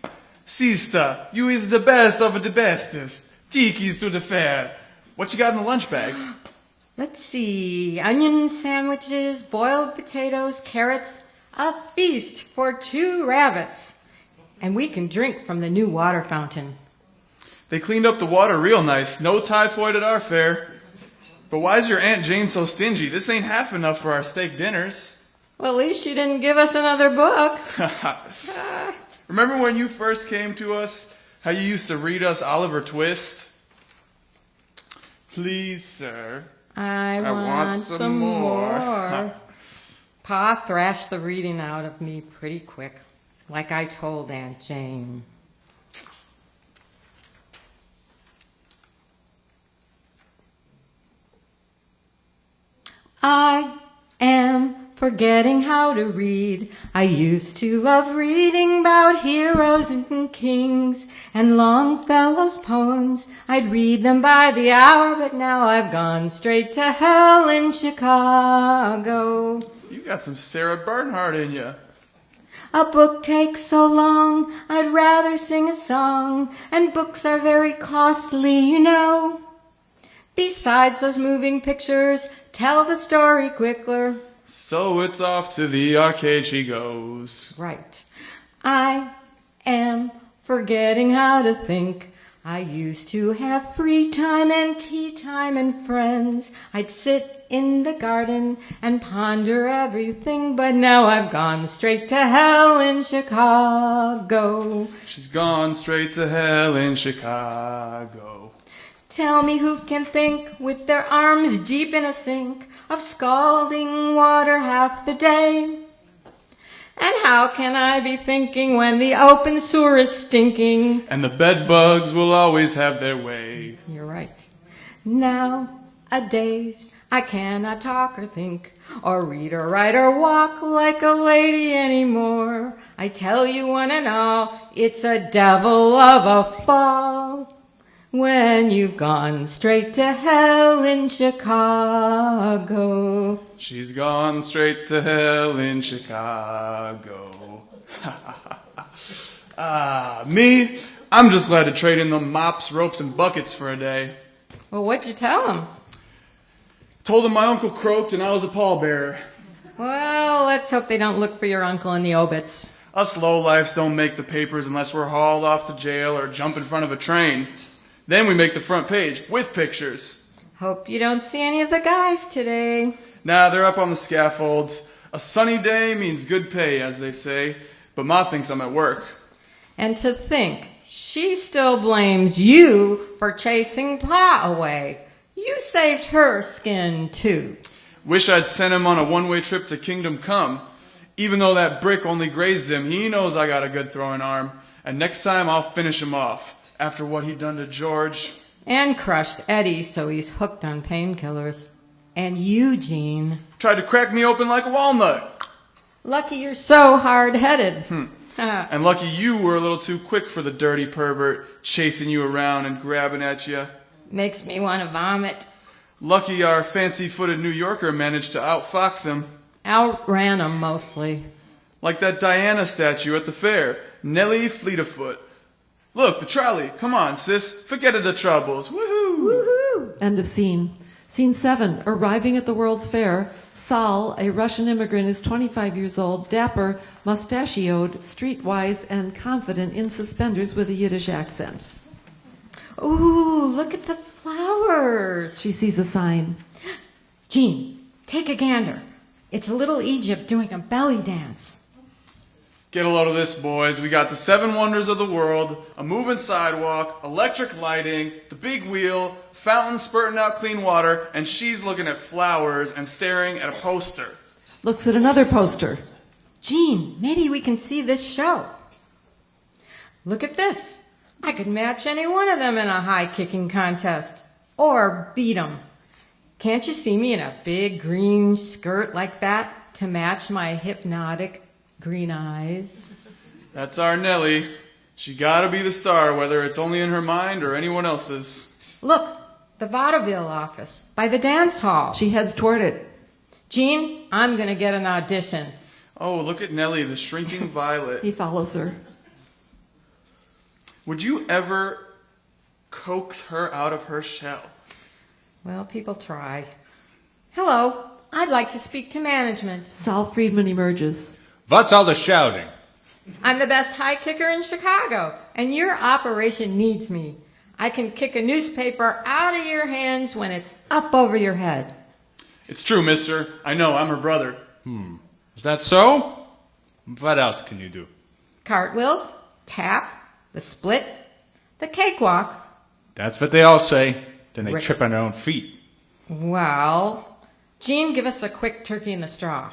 Sister, you is the best of the bestest. Tiki's to the fair. What you got in the lunch bag? Let's see. Onion sandwiches, boiled potatoes, carrots. A feast for 2 rabbits. And we can drink from the new water fountain. They cleaned up the water real nice. No typhoid at our fair. But why's your Aunt Jane so stingy? This ain't half enough for our steak dinners. Well, at least she didn't give us another book. Remember when you first came to us, how you used to read us Oliver Twist? Please, sir. I want some more. Pa thrashed the reading out of me pretty quick, like I told Aunt Jane. I am forgetting how to read. I used to love reading about heroes and kings and Longfellow's poems. I'd read them by the hour, but now I've gone straight to hell in Chicago. You got some Sarah Bernhardt in you. A book takes so long, I'd rather sing a song, and books are very costly, you know. Besides, those moving pictures tell the story quicker. So it's off to the arcade she goes. Right. I am forgetting how to think. I used to have free time and tea time and friends. I'd sit in the garden and ponder everything, but now I've gone straight to hell in Chicago. She's gone straight to hell in Chicago. Tell me who can think with their arms deep in a sink of scalding water half the day? And how can I be thinking when the open sewer is stinking? And the bed bugs will always have their way. You're right. Nowadays, I cannot talk or think, or read or write or walk like a lady anymore. I tell you one and all, it's a devil of a fall when you've gone straight to hell in Chicago. She's gone straight to hell in Chicago. Me? I'm just glad to trade in the mops, ropes, and buckets for a day. Well, what'd you tell him? Told him my uncle croaked and I was a pallbearer. Well, let's hope they don't look for your uncle in the obits. Us lowlifes don't make the papers unless we're hauled off to jail or jump in front of a train. Then we make the front page with pictures. Hope you don't see any of the guys today. Nah, they're up on the scaffolds. A sunny day means good pay, as they say. But Ma thinks I'm at work. And to think, she still blames you for chasing Pa away. You saved her skin, too. Wish I'd sent him on a one-way trip to Kingdom Come. Even though that brick only grazed him, he knows I got a good throwing arm. And next time I'll finish him off. After what he'd done to George. And crushed Eddie, so he's hooked on painkillers. And Eugene. Tried to crack me open like a walnut. Lucky you're so hard-headed. And lucky you were a little too quick for the dirty pervert, chasing you around and grabbing at you. Makes me want to vomit. Lucky our fancy-footed New Yorker managed to outfox him. Outran him, mostly. Like that Diana statue at the fair, Nellie Fleetafoot. Look, the trolley. Come on, sis. Forget the troubles. Woohoo! Woohoo! End of scene. Scene 7. Arriving at the World's Fair, Sal, a Russian immigrant, is 25 years old, dapper, mustachioed, streetwise, and confident in suspenders with a Yiddish accent. Ooh, look at the flowers. She sees a sign. Jean, take a gander. It's a little Egypt doing a belly dance. Get a load of this, boys. We got the 7 wonders of the world, a moving sidewalk, electric lighting, the big wheel, fountain spurting out clean water, and she's looking at flowers and staring at a poster. Looks at another poster. Jean, maybe we can see this show. Look at this. I could match any one of them in a high-kicking contest. Or beat them. Can't you see me in a big green skirt like that to match my hypnotic green eyes? That's our Nellie. She gotta be the star, whether it's only in her mind or anyone else's. Look, the vaudeville office, by the dance hall. She heads toward it. Jean, I'm going to get an audition. Oh, look at Nellie, the shrinking violet. He follows her. Would you ever coax her out of her shell? Well, people try. Hello, I'd like to speak to management. Sal Friedman emerges. What's all the shouting? I'm the best high kicker in Chicago, and your operation needs me. I can kick a newspaper out of your hands when it's up over your head. It's true, mister. I know, I'm her brother. Is that so? What else can you do? Cartwheels, tap, the split, the cakewalk. That's what they all say. Then they trip on their own feet. Well, Jean, give us a quick turkey in the straw.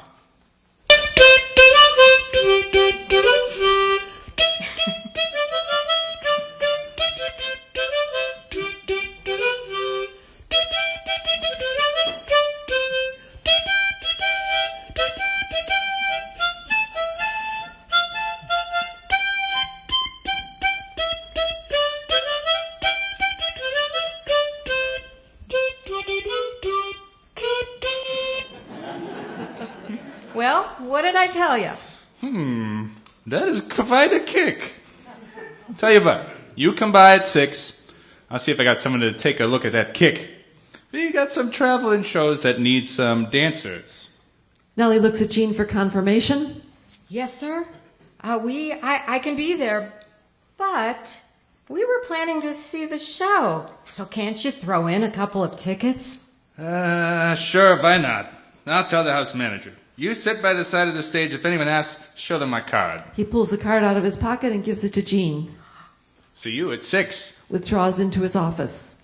Well, what did I tell you? That is quite a kick. Tell you what, you come by at 6. I'll see if I got someone to take a look at that kick. We got some traveling shows that need some dancers. Nellie looks at Jean for confirmation. Yes, sir. I can be there, but We were planning to see the show, so can't you throw in a couple of tickets? Sure, why not? I'll tell the house manager. You sit by the side of the stage. If anyone asks, show them my card. He pulls the card out of his pocket and gives it to Jean. See you at 6. Withdraws into his office.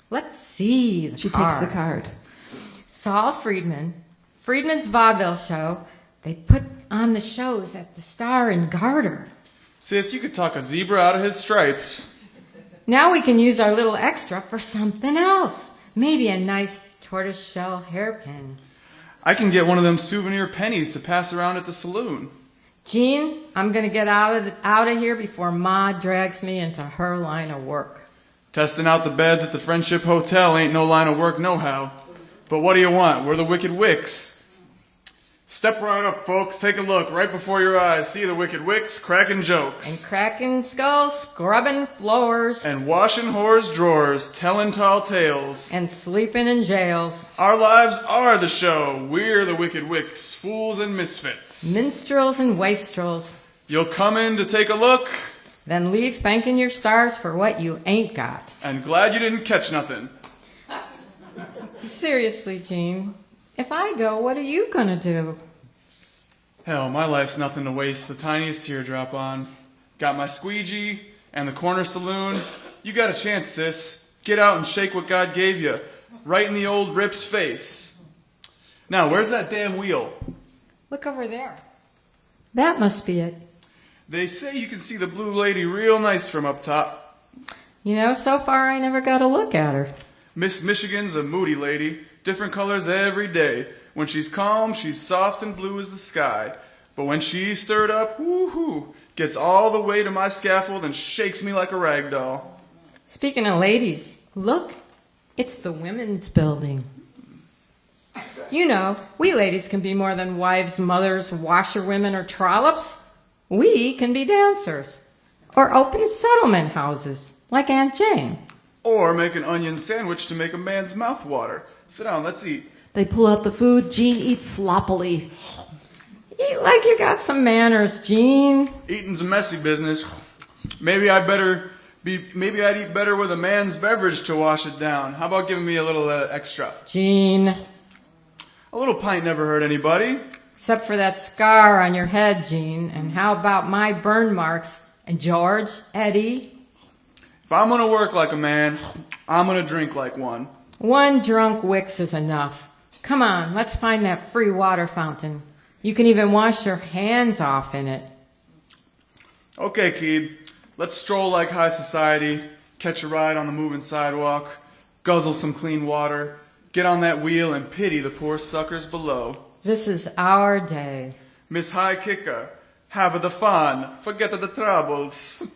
Let's see the She card. takes the card. Saul Friedman, Friedman's Vaudeville Show. They put on the shows at the Star and Garter. Sis, you could talk a zebra out of his stripes. Now we can use our little extra for something else. Maybe a nice tortoiseshell hairpin. I can get one of them souvenir pennies to pass around at the saloon. Jean, I'm going to get out of here before Ma drags me into her line of work. Testing out the beds at the Friendship Hotel ain't no line of work no-how. But what do you want? We're the Wicked Wicks. Step right up, folks. Take a look. Right before your eyes. See the Wicked Wicks cracking jokes. And cracking skulls, scrubbing floors. And washing whores' drawers, telling tall tales. And sleeping in jails. Our lives are the show. We're the Wicked Wicks, fools and misfits. Minstrels and wastrels. You'll come in to take a look. Then leave thanking your stars for what you ain't got. And glad you didn't catch nothing. Seriously, Jean. If I go, what are you going to do? Hell, my life's nothing to waste the tiniest teardrop on. Got my squeegee and the corner saloon. You got a chance, sis. Get out and shake what God gave you. Right in the old Rip's face. Now, where's that damn wheel? Look over there. That must be it. They say you can see the blue lady real nice from up top. You know, so far I never got a look at her. Miss Michigan's a moody lady. Different colors every day. When she's calm, she's soft and blue as the sky. But when she's stirred up, woo-hoo, gets all the way to my scaffold and shakes me like a rag doll. Speaking of ladies, look, it's the women's building. You know, we ladies can be more than wives, mothers, washerwomen, or trollops. We can be dancers. Or open settlement houses, like Aunt Jane. Or make an onion sandwich to make a man's mouth water. Sit down, let's eat. They pull out the food. Jean eats sloppily. Eat like you got some manners, Jean. Eating's a messy business. Maybe I'd eat better with a man's beverage to wash it down. How about giving me a little extra? Jean. A little pint never hurt anybody. Except for that scar on your head, Jean. And how about my burn marks? And George, Eddie? If I'm gonna work like a man, I'm gonna drink like one. One drunk Wicks is enough. Come on, let's find that free water fountain. You can even wash your hands off in it. Okay, Keeb. Let's stroll like high society, catch a ride on the moving sidewalk, guzzle some clean water, get on that wheel and pity the poor suckers below. This is our day. Miss High Kicker, have the fun, forget the troubles.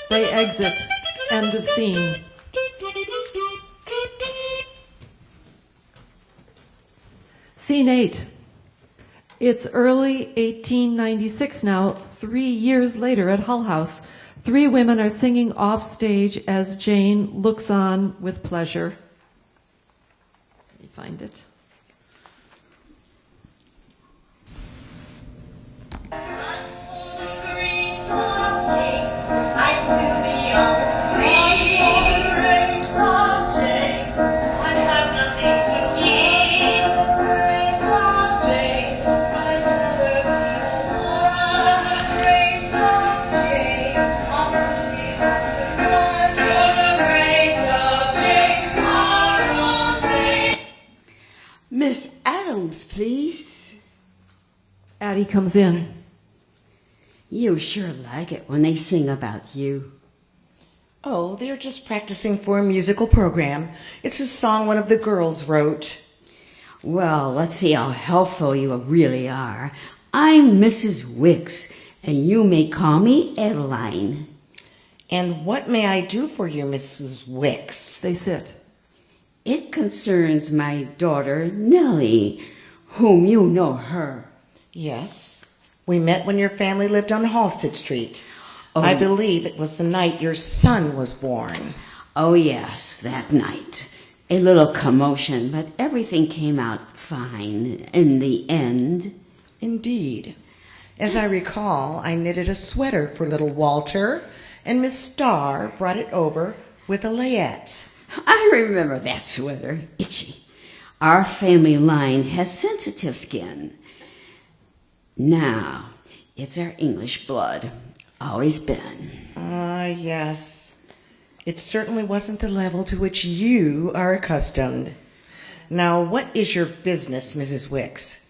They exit. End of scene. Scene 8. It's early 1896 now, 3 years later at Hull House. 3 women are singing off stage as Jane looks on with pleasure. Let me find it. Miss Adams, please. Addie comes in. You sure like it when they sing about you. Oh, they're just practicing for a musical program. It's a song one of the girls wrote. Well, let's see how helpful you really are. I'm Mrs. Wicks, and you may call me Adeline. And what may I do for you, Mrs. Wicks? They sit. It concerns my daughter, Nellie, whom you know her. Yes. We met when your family lived on Halsted Street. Oh. I believe it was the night your son was born. Oh, yes, that night. A little commotion, but everything came out fine in the end. Indeed. As I recall, I knitted a sweater for little Walter, and Miss Starr brought it over with a layette. I remember that sweater. Itchy. Our family line has sensitive skin. Now, it's our English blood. Always been. Yes. It certainly wasn't the level to which you are accustomed. Now, what is your business, Mrs. Wicks?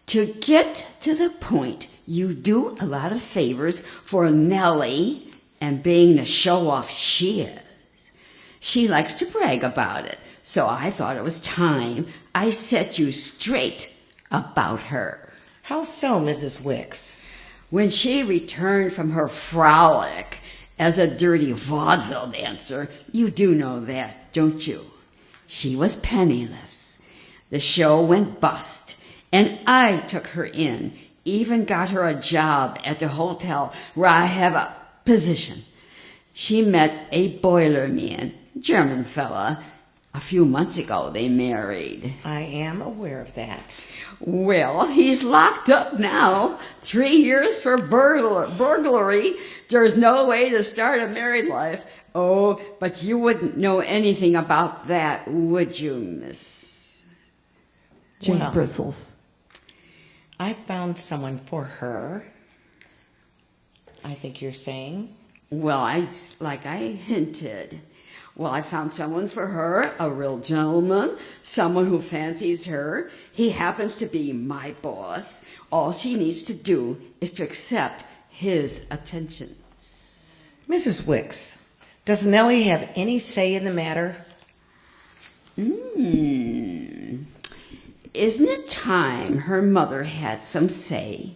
To get to the point, you do a lot of favors for Nellie, and being the show-off she is. She likes to brag about it, so I thought it was time I set you straight about her. How so, Mrs. Wicks? When she returned from her frolic as a dirty vaudeville dancer, you do know that, don't you? She was penniless. The show went bust, and I took her in, even got her a job at the hotel where I have a position. She met a boiler man, German fella. A few months ago they married. I am aware of that. Well, he's locked up now. 3 years for burglary. There's no way to start a married life. Oh, but you wouldn't know anything about that, would you, Miss? Jane bristles. I found someone for her, I think you're saying. Well, like I hinted. Well, I found someone for her, a real gentleman, someone who fancies her. He happens to be my boss. All she needs to do is to accept his attentions. Mrs. Wicks, does Nellie have any say in the matter? Isn't it time her mother had some say?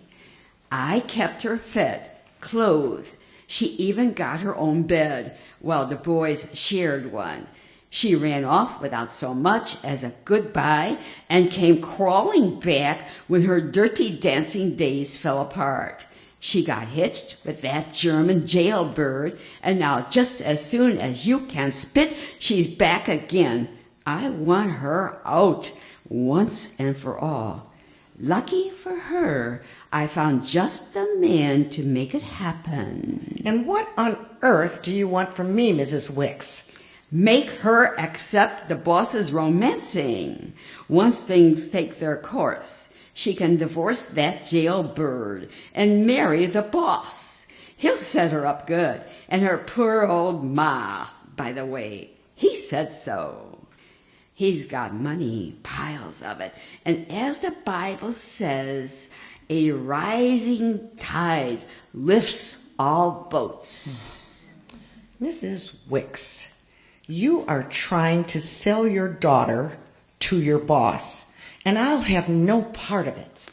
I kept her fed, clothed. She even got her own bed, while the boys shared one. She ran off without so much as a goodbye and came crawling back when her dirty dancing days fell apart. She got hitched with that German jailbird, and now just as soon as you can spit, she's back again. I want her out once and for all. Lucky for her, I found just the man to make it happen. And what on earth do you want from me, Mrs. Wicks? Make her accept the boss's romancing. Once things take their course, she can divorce that jailbird and marry the boss. He'll set her up good. And her poor old ma, by the way, he said so. He's got money, piles of it. And as the Bible says, a rising tide lifts all boats. Mrs. Wicks, you are trying to sell your daughter to your boss, and I'll have no part of it.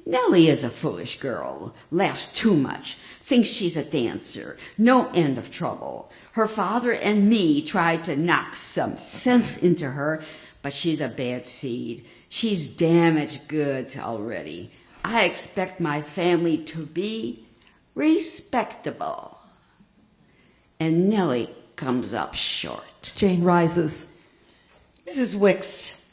Nellie is a foolish girl, laughs too much, thinks she's a dancer, no end of trouble. Her father and me tried to knock some sense into her, but she's a bad seed. She's damaged goods already. I expect my family to be respectable. And Nellie comes up short. Jane rises. Mrs. Wicks,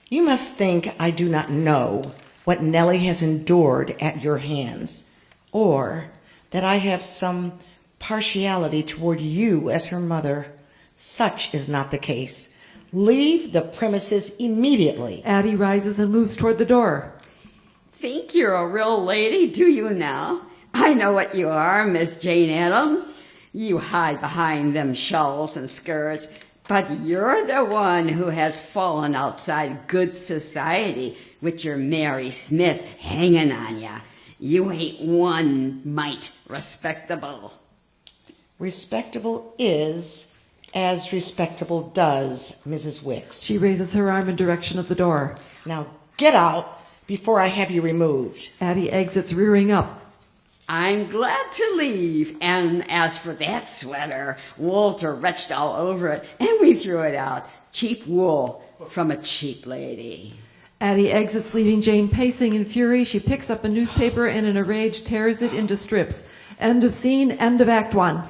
you must think I do not know what Nellie has endured at your hands, or that I have some partiality toward you as her mother. Such is not the case. Leave the premises immediately. Addie rises and moves toward the door. Think you're a real lady, do you now? I know what you are, Miss Jane Addams. You hide behind them shawls and skirts, but you're the one who has fallen outside good society with your Mary Smith hanging on ya. You ain't one mite respectable. Respectable is as respectable does, Mrs. Wicks. She raises her arm in direction of the door. Now get out before I have you removed. Addie exits, rearing up. I'm glad to leave. And as for that sweater, Walter retched all over it, and we threw it out. Cheap wool from a cheap lady. Addie exits, leaving Jane pacing in fury. She picks up a newspaper and in a rage tears it into strips. End of scene, end of Act 1.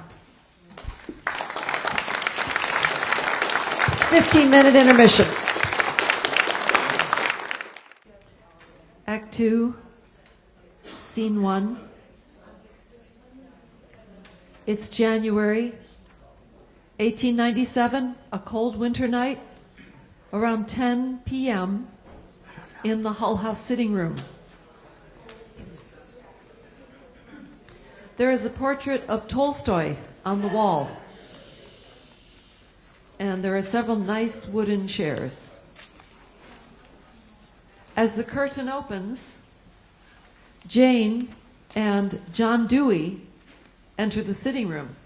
15-minute intermission. Act 2, Scene 1. It's January 1897, a cold winter night, around 10 p.m. in the Hull House sitting room. There is a portrait of Tolstoy on the wall, and there are several nice wooden chairs. As the curtain opens, Jane and John Dewey enter the sitting room.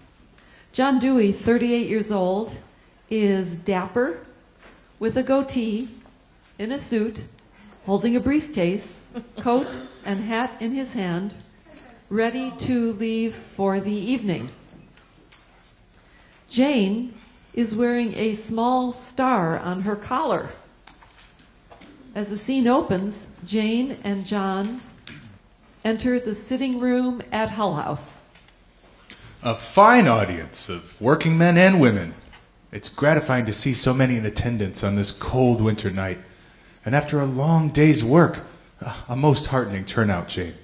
John Dewey, 38 years old, is dapper, with a goatee, in a suit, holding a briefcase, coat and hat in his hand, ready to leave for the evening. Jane is wearing a small star on her collar. As the scene opens, Jane and John enter the sitting room at Hull House. A fine audience of working men and women. It's gratifying to see so many in attendance on this cold winter night. And after a long day's work, a most heartening turnout, Jane.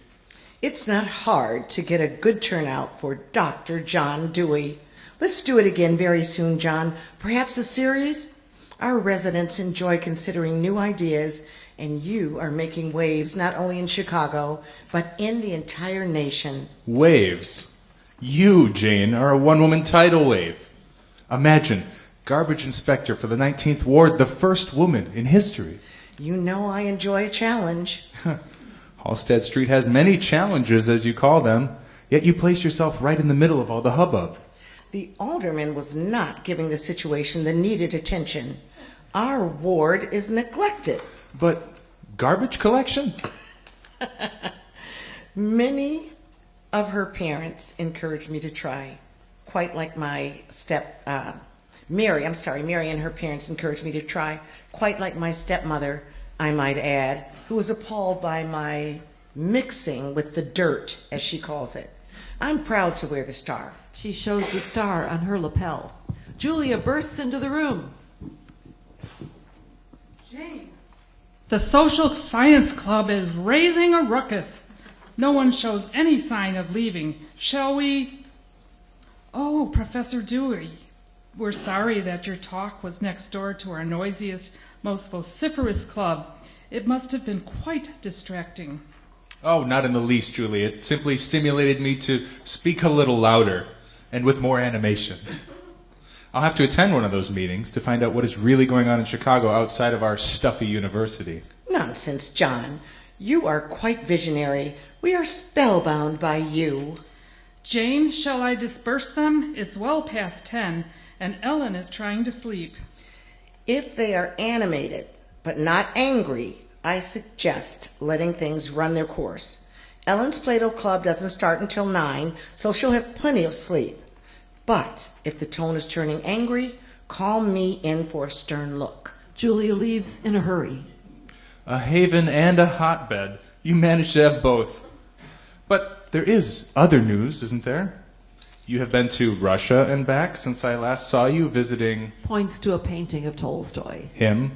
It's not hard to get a good turnout for Dr. John Dewey. Let's do it again very soon, John. Perhaps a series? Our residents enjoy considering new ideas, and you are making waves not only in Chicago, but in the entire nation. Waves? You, Jane, are a one-woman tidal wave. Imagine, garbage inspector for the 19th Ward, the first woman in history. You know I enjoy a challenge. Halstead Street has many challenges, as you call them, yet you place yourself right in the middle of all the hubbub. The alderman was not giving the situation the needed attention. Our ward is neglected. But garbage collection? Many of her parents encouraged me to try, quite like my Mary and her parents encouraged me to try, quite like my stepmother, I might add, who was appalled by my mixing with the dirt, as she calls it. I'm proud to wear the star. She shows the star on her lapel. Julia bursts into the room. Jane. The Social Science Club is raising a ruckus. No one shows any sign of leaving. Shall we? Oh, Professor Dewey, we're sorry that your talk was next door to our noisiest, most vociferous club. It must have been quite distracting. Oh, not in the least, Julie. It simply stimulated me to speak a little louder and with more animation. I'll have to attend one of those meetings to find out what is really going on in Chicago outside of our stuffy university. Nonsense, John. You are quite visionary. We are spellbound by you. Jane, shall I disperse them? It's well past 10, and Ellen is trying to sleep. If they are animated, but not angry, I suggest letting things run their course. Ellen's Play-Doh Club doesn't start until 9, so she'll have plenty of sleep. But if the tone is turning angry, call me in for a stern look. Julia leaves in a hurry. A haven and a hotbed. You managed to have both. But there is other news, isn't there? You have been to Russia and back since I last saw you visiting... Points to a painting of Tolstoy. Him?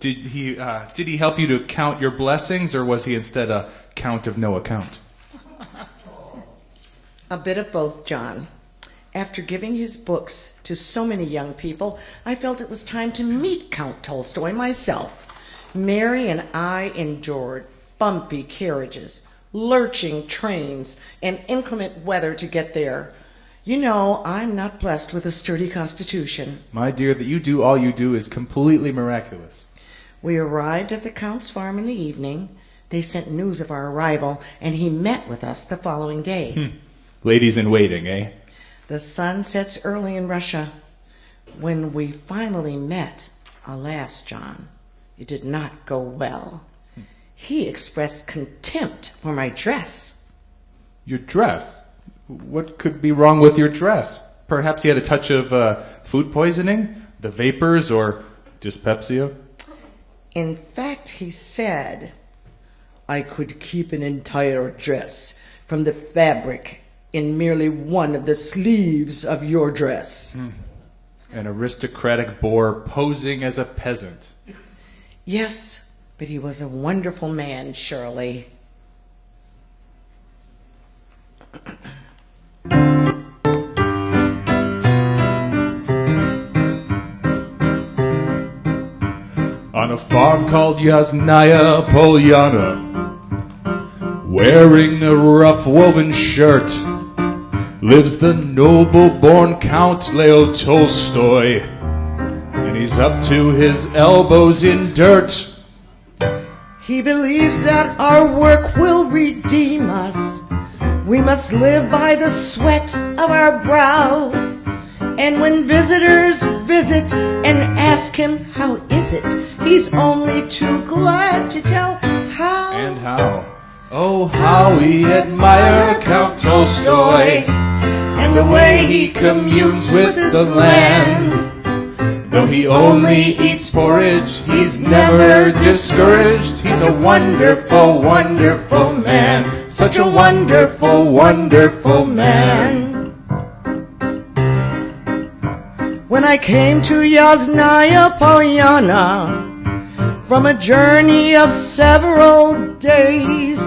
Did he help you to count your blessings, or was he instead a count of no account? A bit of both, John. After giving his books to so many young people, I felt it was time to meet Count Tolstoy myself. Mary and I endured bumpy carriages, lurching trains, and inclement weather to get there. You know, I'm not blessed with a sturdy constitution. My dear, that you do all you do is completely miraculous. We arrived at the Count's farm in the evening. They sent news of our arrival, and he met with us the following day. Ladies in waiting, eh? The sun sets early in Russia. When we finally met, alas, John, it did not go well. He expressed contempt for my dress. Your dress? What could be wrong with your dress? Perhaps he had a touch of food poisoning, the vapors, or dyspepsia? In fact, he said, I could keep an entire dress from the fabric in merely one of the sleeves of your dress. An aristocratic boor posing as a peasant. Yes, but he was a wonderful man, Shirley. On a farm called Yasnaya Polyana, wearing a rough woven shirt, lives the noble-born Count Leo Tolstoy, and he's up to his elbows in dirt. He believes that our work will redeem us. We must live by the sweat of our brow. And when visitors visit and ask him, how is it? He's only too glad to tell how. And how? Oh, how we admire Count Tolstoy and the way he communes with the land. Though he only eats porridge, he's never discouraged. He's a wonderful, wonderful man. Such a wonderful, wonderful man. When I came to Yasnaya Polyana from a journey of several days,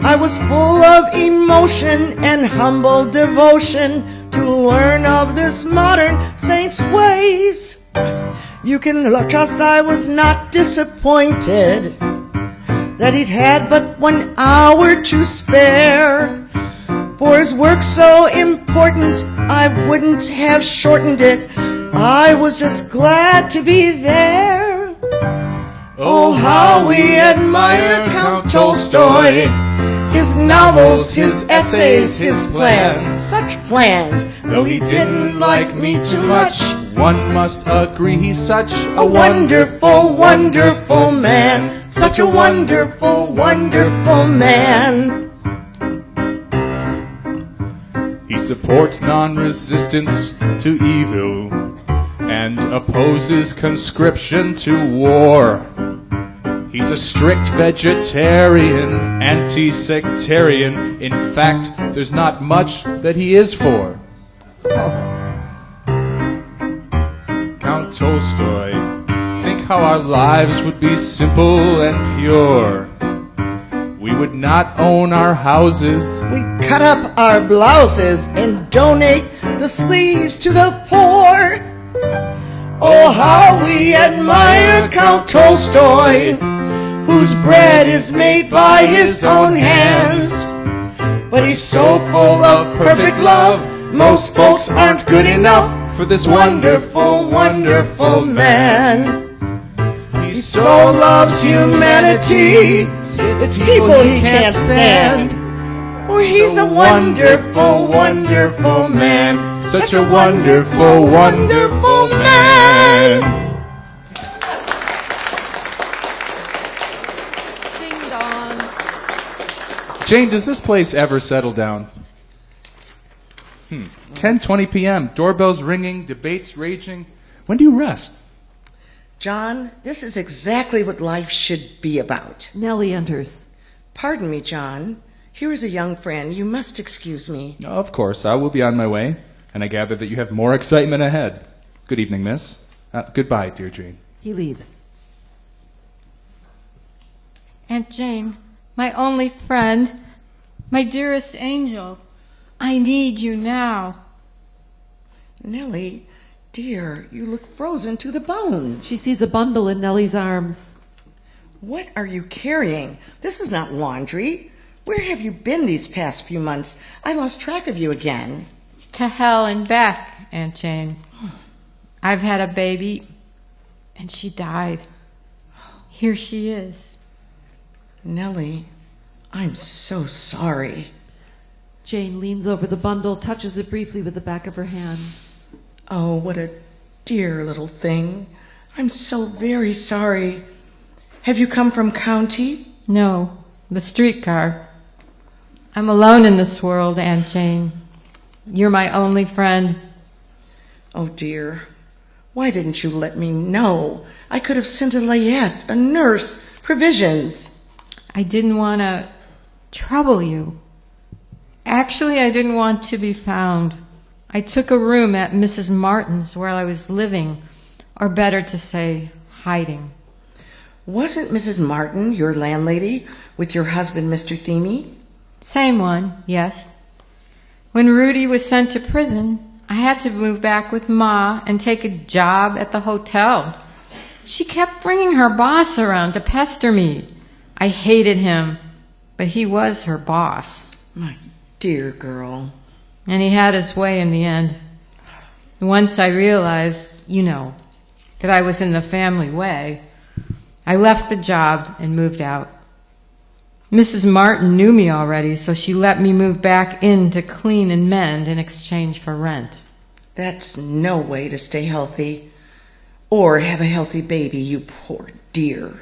I was full of emotion and humble devotion to learn of this modern saint's ways. You can trust I was not disappointed that he'd had but 1 hour to spare. For his work so important, I wouldn't have shortened it. I was just glad to be there. Oh, how we admire Count Tolstoy. His novels, his essays, his plans. Such plans. Though he didn't like me too much, one must agree he's such a wonderful, wonderful man. Such a wonderful, wonderful man. He supports non-resistance to evil and opposes conscription to war. He's a strict vegetarian, anti-sectarian. In fact, there's not much that he is for. Count Tolstoy, think how our lives would be simple and pure. We would not own our houses. We cut up our blouses and donate the sleeves to the poor. Oh, how we admire Count Tolstoy, whose bread is made by his own hands. But he's so full of perfect love, most folks aren't good enough for this wonderful, wonderful man. He so loves humanity, it's people he can't stand. For he's a wonderful, wonderful man. Such a wonderful, wonderful man. Ding dong. Jane, does this place ever settle down? 10:20 p.m. Doorbells ringing, debates raging. When do you rest? John, this is exactly what life should be about. Nellie enters. Pardon me, John. Here is a young friend. You must excuse me. Of course, I will be on my way, and I gather that you have more excitement ahead. Good evening, miss. Goodbye, dear Jane. He leaves. Aunt Jane, my only friend, my dearest angel, I need you now. Nellie, dear, you look frozen to the bone. She sees a bundle in Nellie's arms. What are you carrying? This is not laundry. Where have you been these past few months? I lost track of you again. To hell and back, Aunt Jane. I've had a baby, and she died. Here she is. Nellie, I'm so sorry. Jane leans over the bundle, touches it briefly with the back of her hand. Oh, what a dear little thing. I'm so very sorry. Have you come from county? No, the streetcar. I'm alone in this world, Aunt Jane. You're my only friend. Oh, dear. Why didn't you let me know? I could have sent a layette, a nurse, provisions. I didn't want to trouble you. Actually, I didn't want to be found. I took a room at Mrs. Martin's where I was living, or better to say, hiding. Wasn't Mrs. Martin your landlady with your husband, Mr. Themey? Same one, yes. When Rudy was sent to prison, I had to move back with Ma and take a job at the hotel. She kept bringing her boss around to pester me. I hated him, but he was her boss. My dear girl. And he had his way in the end. Once I realized, that I was in the family way, I left the job and moved out. Mrs. Martin knew me already, so she let me move back in to clean and mend in exchange for rent. That's no way to stay healthy or have a healthy baby, you poor dear.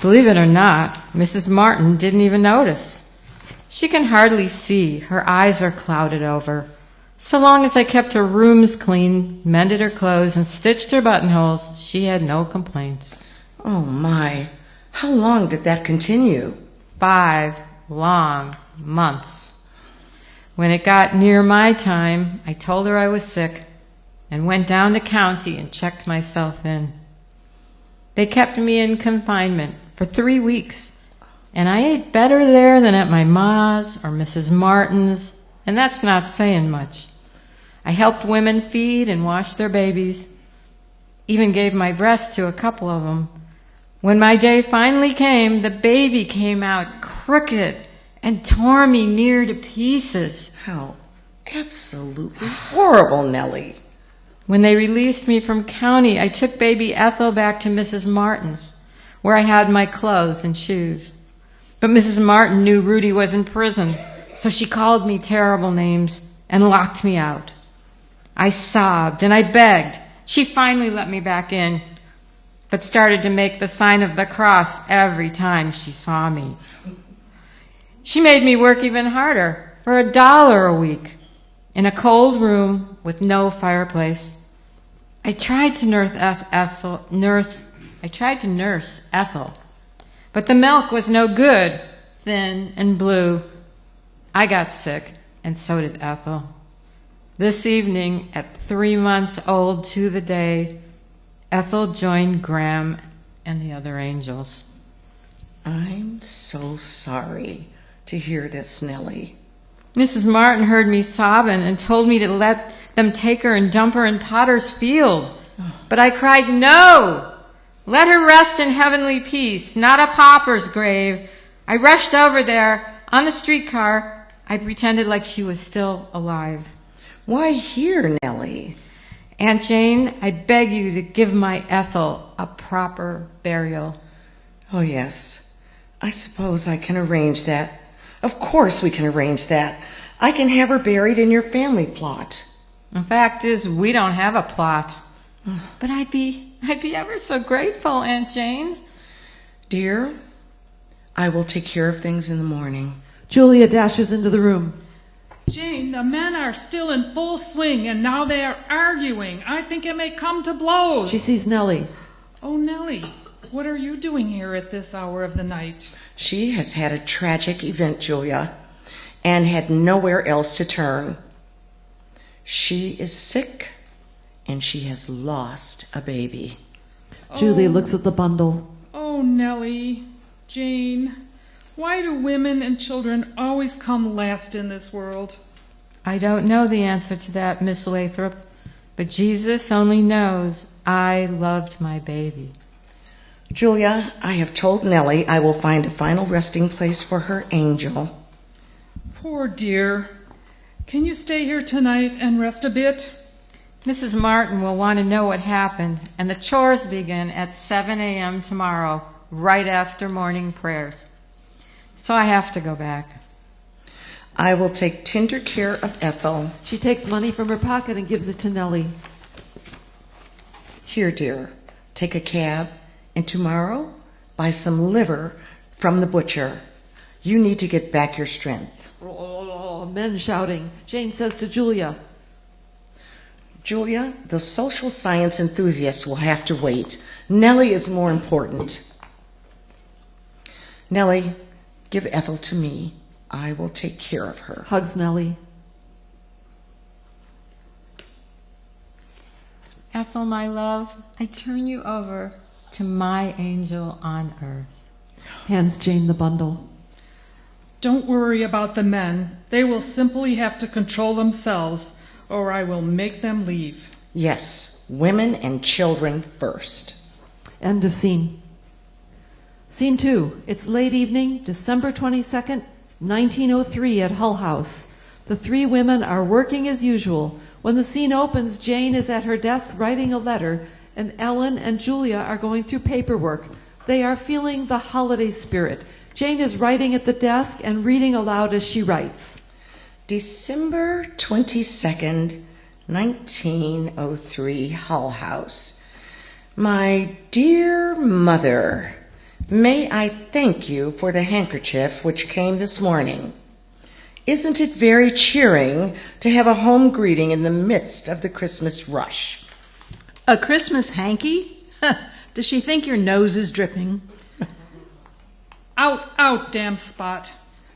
Believe it or not, Mrs. Martin didn't even notice. She can hardly see. Her eyes are clouded over. So long as I kept her rooms clean, mended her clothes, and stitched her buttonholes, she had no complaints. Oh, my. How long did that continue? 5 long months. When it got near my time, I told her I was sick and went down to county and checked myself in. They kept me in confinement for 3 weeks, and I ate better there than at my ma's or Mrs. Martin's, and that's not saying much. I helped women feed and wash their babies, even gave my breast to a couple of them. When my day finally came, the baby came out crooked and tore me near to pieces. How absolutely horrible, Nellie. When they released me from county, I took baby Ethel back to Mrs. Martin's, where I had my clothes and shoes. But Mrs. Martin knew Rudy was in prison, so she called me terrible names and locked me out. I sobbed and I begged. She finally let me back in, but started to make the sign of the cross every time she saw me. She made me work even harder for $1 a week in a cold room with no fireplace. I tried to nurse Ethel, but the milk was no good, thin and blue. I got sick, and so did Ethel. This evening, at 3 months old to the day, Ethel joined Graham and the other angels. I'm so sorry to hear this, Nellie. Mrs. Martin heard me sobbing and told me to let them take her and dump her in Potter's Field. But I cried, no! Let her rest in heavenly peace, not a pauper's grave. I rushed over there on the streetcar. I pretended like she was still alive. Why here, Nellie? Aunt Jane, I beg you to give my Ethel a proper burial. Oh, yes. I suppose I can arrange that. Of course we can arrange that. I can have her buried in your family plot. The fact is, we don't have a plot. But I'd be ever so grateful, Aunt Jane. Dear, I will take care of things in the morning. Julia dashes into the room. Jane, the men are still in full swing, and now they are arguing. I think it may come to blows. She sees Nellie. Oh, Nellie, what are you doing here at this hour of the night? She has had a tragic event, Julia, and had nowhere else to turn. She is sick, and she has lost a baby. Julia looks at the bundle. Oh, Nellie, Jane, why do women and children always come last in this world? I don't know the answer to that, Miss Lathrop, but Jesus only knows I loved my baby. Julia, I have told Nellie I will find a final resting place for her angel. Poor dear. Can you stay here tonight and rest a bit? Mrs. Martin will want to know what happened, and the chores begin at 7 a.m. tomorrow, right after morning prayers. So I have to go back. I will take tender care of Ethel. She takes money from her pocket and gives it to Nellie. Here, dear, take a cab, and tomorrow buy some liver from the butcher. You need to get back your strength. men shouting. Jane says to Julia, Julia, the social science enthusiast will have to wait. Nellie is more important. Nellie, give Ethel to me. I will take care of her. Hugs Nellie. Ethel, my love, I turn you over to my angel on earth. Hands Jane the bundle. Don't worry about the men. They will simply have to control themselves, or I will make them leave. Yes, women and children first. End of scene. Scene 2. It's late evening, December 22nd, 1903 at Hull House. The three women are working as usual. When the scene opens, Jane is at her desk writing a letter, and Ellen and Julia are going through paperwork. They are feeling the holiday spirit. Jane is writing at the desk and reading aloud as she writes. December 22nd, 1903, Hull House. My dear mother, may I thank you for the handkerchief which came this morning. Isn't it very cheering to have a home greeting in the midst of the Christmas rush? A Christmas hanky? Does she think your nose is dripping? Out, out, damn spot.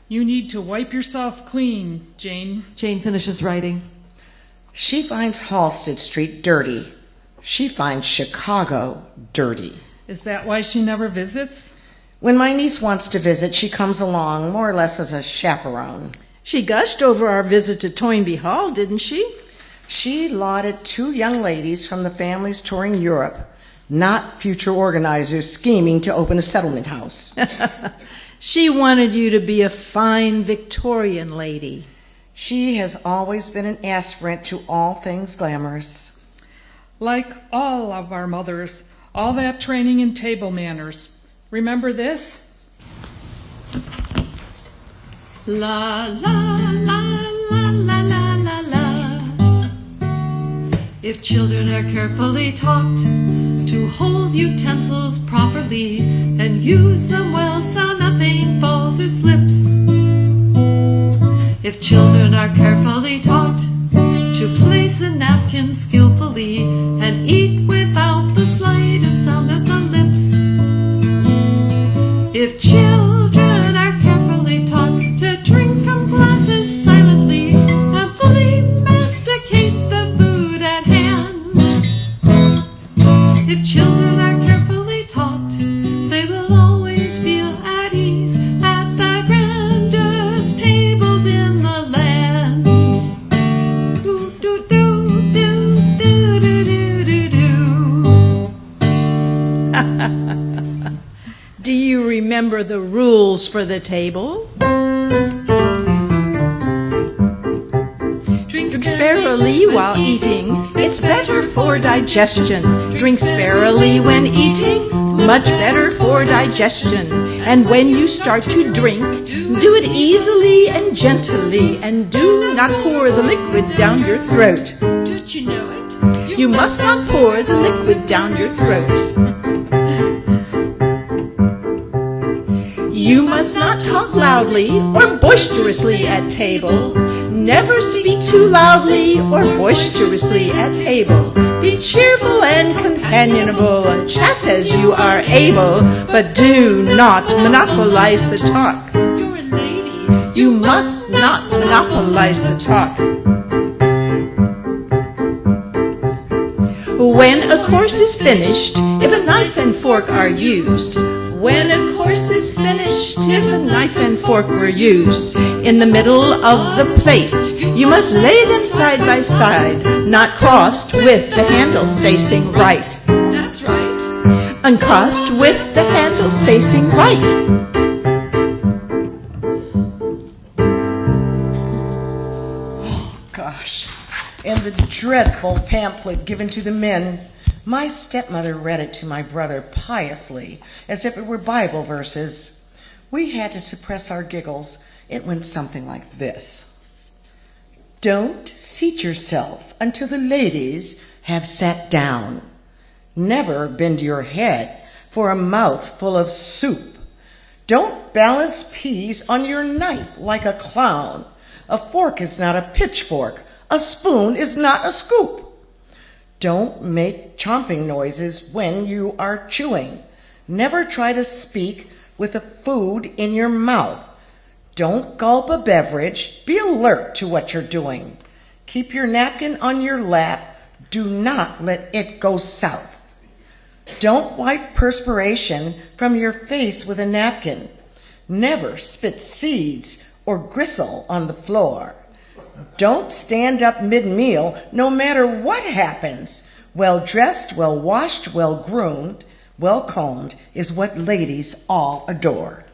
You need to wipe yourself clean, Jane. Jane finishes writing. She finds Halsted Street dirty. She finds Chicago dirty. Is that why she never visits? When my niece wants to visit, she comes along more or less as a chaperone. She gushed over our visit to Toynbee Hall, didn't she? She lauded two young ladies from the families touring Europe, not future organizers scheming to open a settlement house. She wanted you to be a fine Victorian lady. She has always been an aspirant to all things glamorous. Like all of our mothers, all that training in table manners. Remember this? La la la la la la la la. If children are carefully taught to hold utensils properly and use them well so nothing falls or slips. If children are carefully taught to place a napkin skillfully and eat without the slightest sound of the lips. If children are carefully taught to drink from glasses silently and fully masticate the food at hand. If children are carefully taught, they will always feel at ease at the grandest tables in the land. Do do do do do do do do. Do you remember the rules for the table? Drink sparely while eating, it's better for digestion. Drink sparely when eating, much better for digestion. And when you start to drink, do it easily and gently, and do not pour the liquid down your throat. Did you know it? You must not pour the liquid down your throat. You must not talk loudly or boisterously at table. Never speak too loudly or boisterously at table. Be cheerful and companionable and chat as you are able, but do not monopolize the talk. You're a lady. You must not monopolize the talk. When a course is finished, if a knife and fork are used, when a course is finished, if a knife and fork were used, in the middle of the plate, you must lay them side by side, not crossed with the handles facing right. That's right. Uncrossed with the handles facing right. Oh, gosh. And the dreadful pamphlet given to the men. My stepmother read it to my brother piously, as if it were Bible verses. We had to suppress our giggles. It went something like this. Don't seat yourself until the ladies have sat down. Never bend your head for a mouthful of soup. Don't balance peas on your knife like a clown. A fork is not a pitchfork. A spoon is not a scoop. Don't make chomping noises when you are chewing. Never try to speak with the food in your mouth. Don't gulp a beverage. Be alert to what you're doing. Keep your napkin on your lap. Do not let it go south. Don't wipe perspiration from your face with a napkin. Never spit seeds or gristle on the floor. Don't stand up mid-meal no matter what happens. Well-dressed, well-washed, well-groomed, well-combed is what ladies all adore.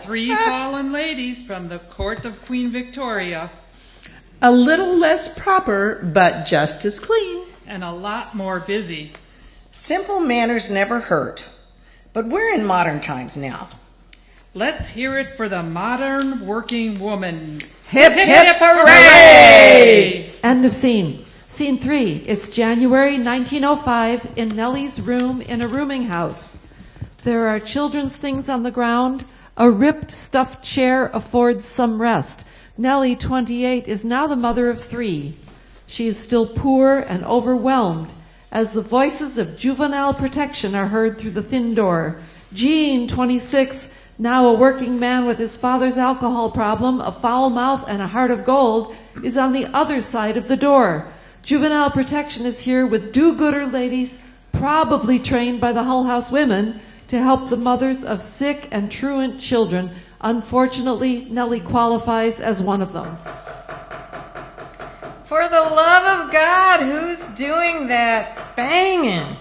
3 fallen ladies from the court of Queen Victoria. A little less proper, but just as clean. And a lot more busy. Simple manners never hurt, but we're in modern times now. Let's hear it for the modern working woman. Hip, hip, hooray! End of scene. Scene 3. It's January 1905 in Nellie's room in a rooming house. There are children's things on the ground. A ripped stuffed chair affords some rest. Nellie, 28, is now the mother of 3. She is still poor and overwhelmed as the voices of juvenile protection are heard through the thin door. Gene, 26, now a working man with his father's alcohol problem, a foul mouth, and a heart of gold, is on the other side of the door. Juvenile protection is here with do-gooder ladies, probably trained by the Hull House women, to help the mothers of sick and truant children. Unfortunately, Nellie qualifies as one of them. For the love of God, who's doing that banging?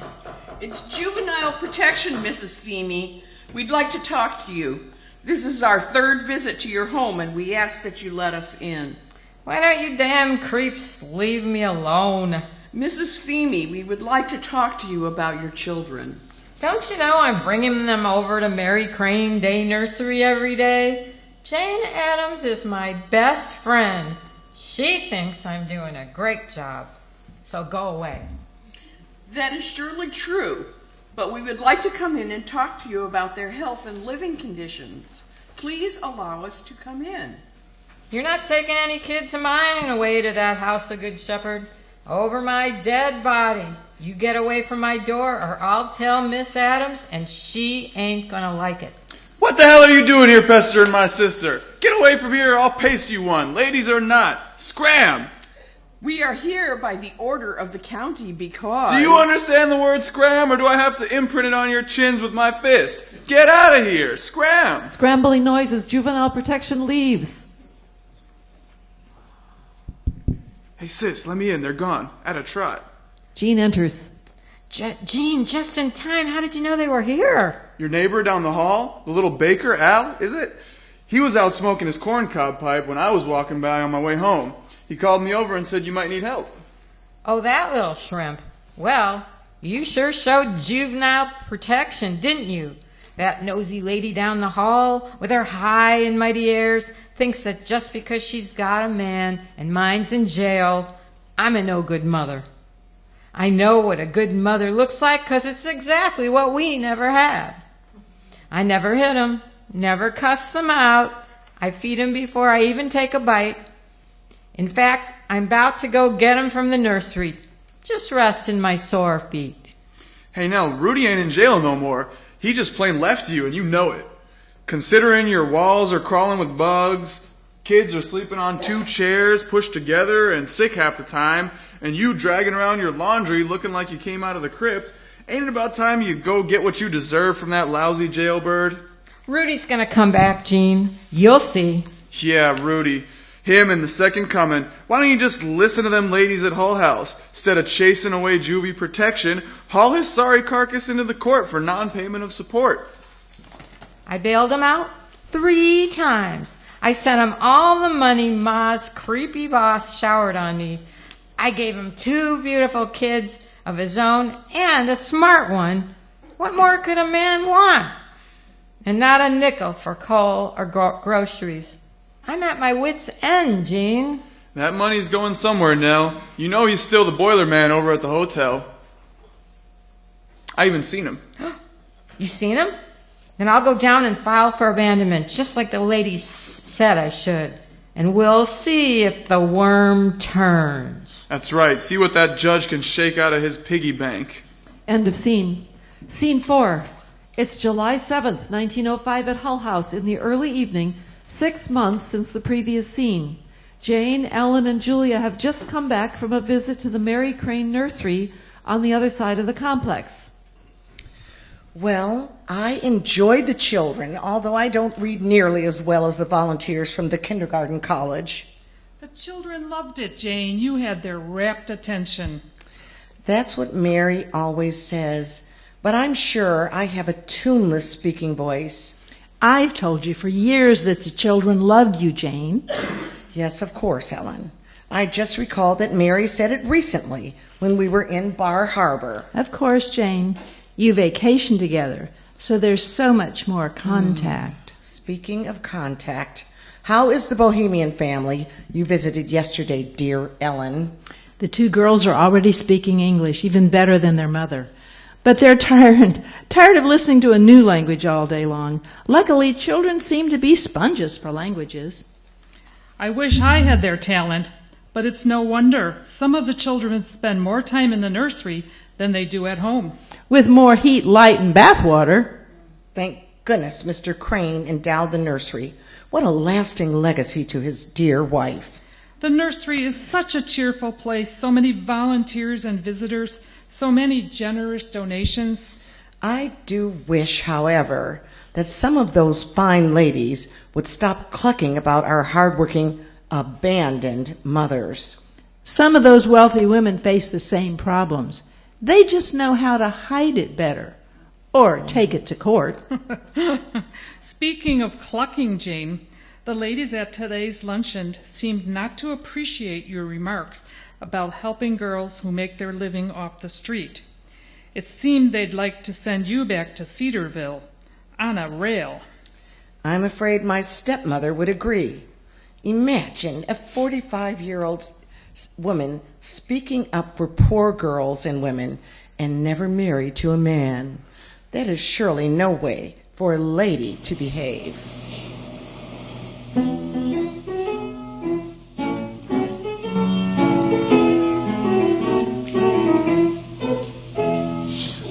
It's juvenile protection, Mrs. Themey. We'd like to talk to you. This is our 3rd visit to your home, and we ask that you let us in. Why don't you damn creeps leave me alone? Mrs. Themey, we would like to talk to you about your children. Don't you know I'm bringing them over to Mary Crane Day Nursery every day? Jane Addams is my best friend. She thinks I'm doing a great job. So go away. That is surely true, but we would like to come in and talk to you about their health and living conditions. Please allow us to come in. You're not taking any kids of mine away to that house of Good Shepherd. Over my dead body. You get away from my door or I'll tell Miss Addams and she ain't gonna like it. What the hell are you doing here pestering my sister? Get away from here or I'll paste you one. Ladies or not. Scram! We are here by the order of the county because... Do you understand the word scram, or do I have to imprint it on your chins with my fist? Get out of here! Scram! Scrambling noises. Juvenile protection leaves. Hey sis, let me in. They're gone. At a trot. Gene enters. Gene, just in time. How did you know they were here? Your neighbor down the hall? The little baker, Al, is it? He was out smoking his corncob pipe when I was walking by on my way home. He called me over and said you might need help. Oh, that little shrimp. Well, you sure showed juvenile protection, didn't you? That nosy lady down the hall with her high and mighty airs thinks that just because she's got a man and mine's in jail, I'm a no-good mother. I know what a good mother looks like because it's exactly what we never had. I never hit them, never cuss them out. I feed them before I even take a bite. In fact, I'm about to go get them from the nursery. Just resting my sore feet. Hey, now, Rudy ain't in jail no more. He just plain left you, and you know it. Considering your walls are crawling with bugs, kids are sleeping on 2 chairs pushed together and sick half the time, and you dragging around your laundry looking like you came out of the crypt, ain't it about time you go get what you deserve from that lousy jailbird? Rudy's gonna come back, Gene. You'll see. Yeah, Rudy. Him and the second coming. Why don't you just listen to them ladies at Hull House? Instead of chasing away juvie protection, haul his sorry carcass into the court for non-payment of support. I bailed him out 3 times. I sent him all the money Ma's creepy boss showered on me. I gave him 2 beautiful kids of his own and a smart one. What more could a man want? And not a nickel for coal or groceries. I'm at my wit's end, Gene. That money's going somewhere, Nell. You know he's still the boiler man over at the hotel. I even seen him. You seen him? Then I'll go down and file for abandonment, just like the lady said I should. and we'll see if the worm turns. That's right. See what that judge can shake out of his piggy bank. End of scene. Scene 4. It's July 7th, 1905 at Hull House in the early evening, 6 months since the previous scene. Jane, Ellen, and Julia have just come back from a visit to the Mary Crane Nursery on the other side of the complex. Well, I enjoyed the children, although I don't read nearly as well as the volunteers from the kindergarten college. The children loved it, Jane. You had their rapt attention. That's what Mary always says, but I'm sure I have a tuneless speaking voice. I've told you for years that the children loved you, Jane. Yes, of course, Ellen. I just recalled that Mary said it recently when we were in Bar Harbor. Of course, Jane. You vacation together, so there's so much more contact. Speaking of contact, how is the Bohemian family you visited yesterday, dear Ellen? The 2 girls are already speaking English, even better than their mother. But they're tired of listening to a new language all day long. Luckily, children seem to be sponges for languages. I wish I had their talent, but it's no wonder. Some of the children spend more time in the nursery than they do at home. With more heat, light, and bathwater. Thank goodness Mr. Crane endowed the nursery. What a lasting legacy to his dear wife. The nursery is such a cheerful place, so many volunteers and visitors, so many generous donations. I do wish, however, that some of those fine ladies would stop clucking about our hardworking, abandoned mothers. Some of those wealthy women face the same problems. They just know how to hide it better, or take it to court. Speaking of clucking, Jane, the ladies at today's luncheon seemed not to appreciate your remarks about helping girls who make their living off the street. It seemed they'd like to send you back to Cedarville on a rail. I'm afraid my stepmother would agree. Imagine a 45-year-old woman speaking up for poor girls and women and never married to a man. That is surely no way for a lady to behave.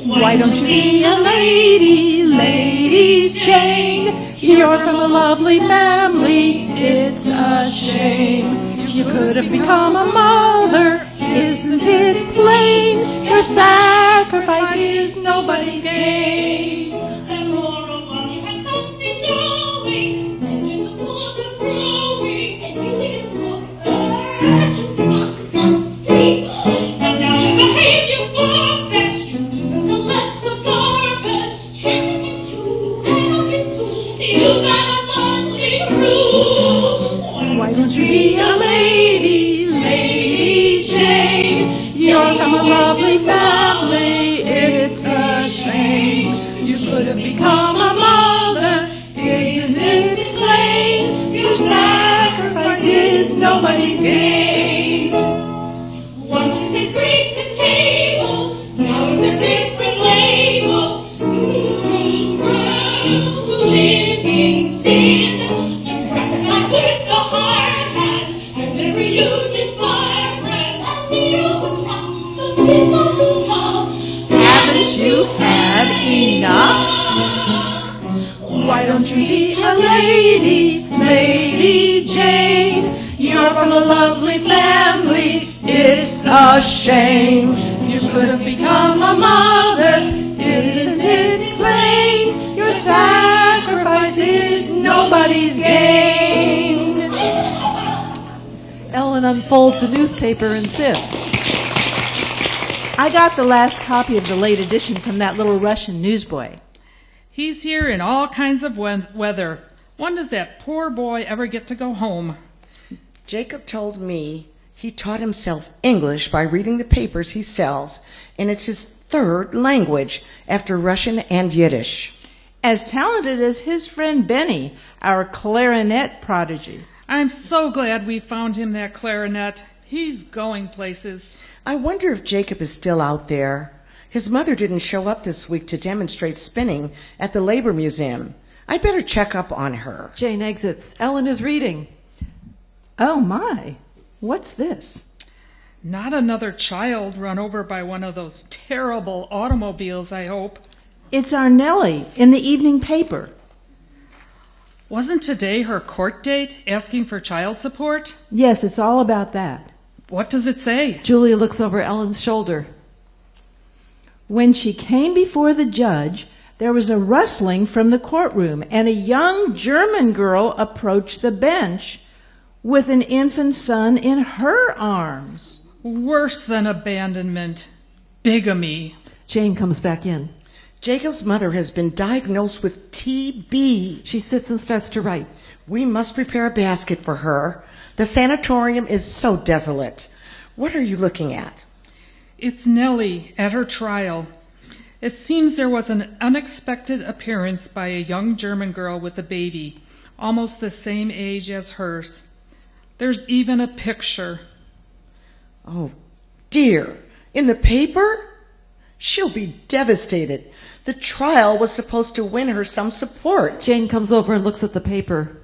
Why don't you be a lady, Lady Jane? You're from a lovely family, it's a shame. You could have become a mother, isn't it plain? Your sacrifice is nobody's gain. And moreover, you had something growing, and in the water growing, and you didn't grow the street. And now you behave you far-fetched, you left the garbage, handing it to, you got a monthly rule. Why don't you be a lady, Lady Jane? You're from a lovely family, it's a shame. You could have become a mother, isn't it plain? Your sacrifice is nobody's gain. Once you said grace the table, now it's a different label. You girl, living sin. You practice with the hard hand, and never used it fire breath. Haven't you had enough? Why don't you be a lady, Lady Jane? You're from a lovely family, it's a shame. You could have become a mother, isn't it plain? Your sacrifice is nobody's gain. Ellen unfolds a newspaper and sits. I got the last copy of the late edition from that little Russian newsboy. He's here in all kinds of weather. When does that poor boy ever get to go home? Jacob told me he taught himself English by reading the papers he sells, and it's his 3rd language after Russian and Yiddish. As talented as his friend Benny, our clarinet prodigy. I'm so glad we found him that clarinet. He's going places. I wonder if Jacob is still out there. His mother didn't show up this week to demonstrate spinning at the Labor Museum. I'd better check up on her. Jane exits. Ellen is reading. Oh my, what's this? Not another child run over by one of those terrible automobiles, I hope. It's our Nellie in the evening paper. Wasn't today her court date asking for child support? Yes, it's all about that. What does it say? Julia looks over Ellen's shoulder. When she came before the judge, there was a rustling from the courtroom, and a young German girl approached the bench with an infant son in her arms. Worse than abandonment. Bigamy. Jane comes back in. Jacob's mother has been diagnosed with TB. She sits and starts to write. We must prepare a basket for her. The sanatorium is so desolate. What are you looking at? It's Nellie at her trial. It seems there was an unexpected appearance by a young German girl with a baby, almost the same age as hers. There's even a picture. Oh, dear. In the paper? She'll be devastated. The trial was supposed to win her some support. Jane comes over and looks at the paper.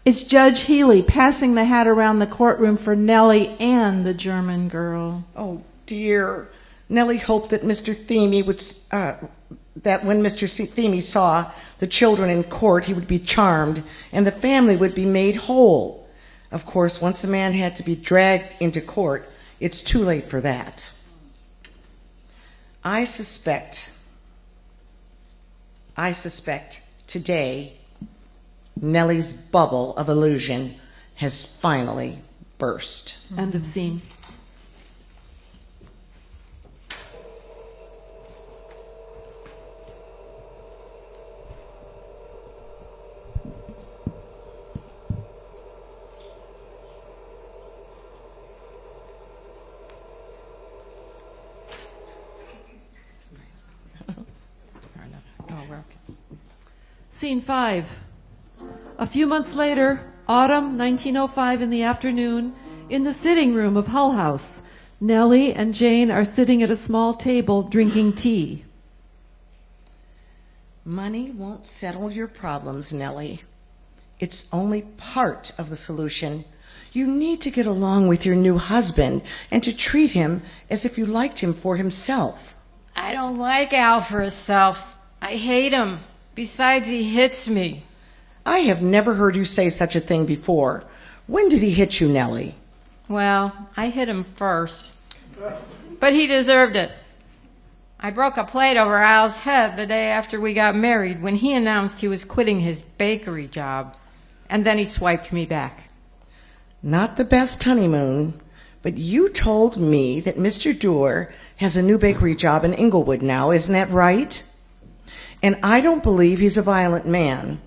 It's Judge Healy passing the hat around the courtroom for Nellie and the German girl. Oh, dear. Nellie hoped that Mr. Theme would, that when Mr. Theme saw the children in court, he would be charmed and the family would be made whole. Of course, once a man had to be dragged into court, it's too late for that. I suspect today Nellie's bubble of illusion has finally burst. End of scene. Scene 5. A few months later, autumn 1905 in the afternoon, in the sitting room of Hull House, Nellie and Jane are sitting at a small table drinking tea. Money won't settle your problems, Nellie. It's only part of the solution. You need to get along with your new husband and to treat him as if you liked him for himself. I don't like Al for himself. I hate him. Besides, he hits me. I have never heard you say such a thing before. When did he hit you, Nellie? Well, I hit him first. But he deserved it. I broke a plate over Al's head the day after we got married when he announced he was quitting his bakery job. And then he swiped me back. Not the best honeymoon, but you told me that Mr. Dewar has a new bakery job in Inglewood now, isn't that right? And I don't believe he's a violent man.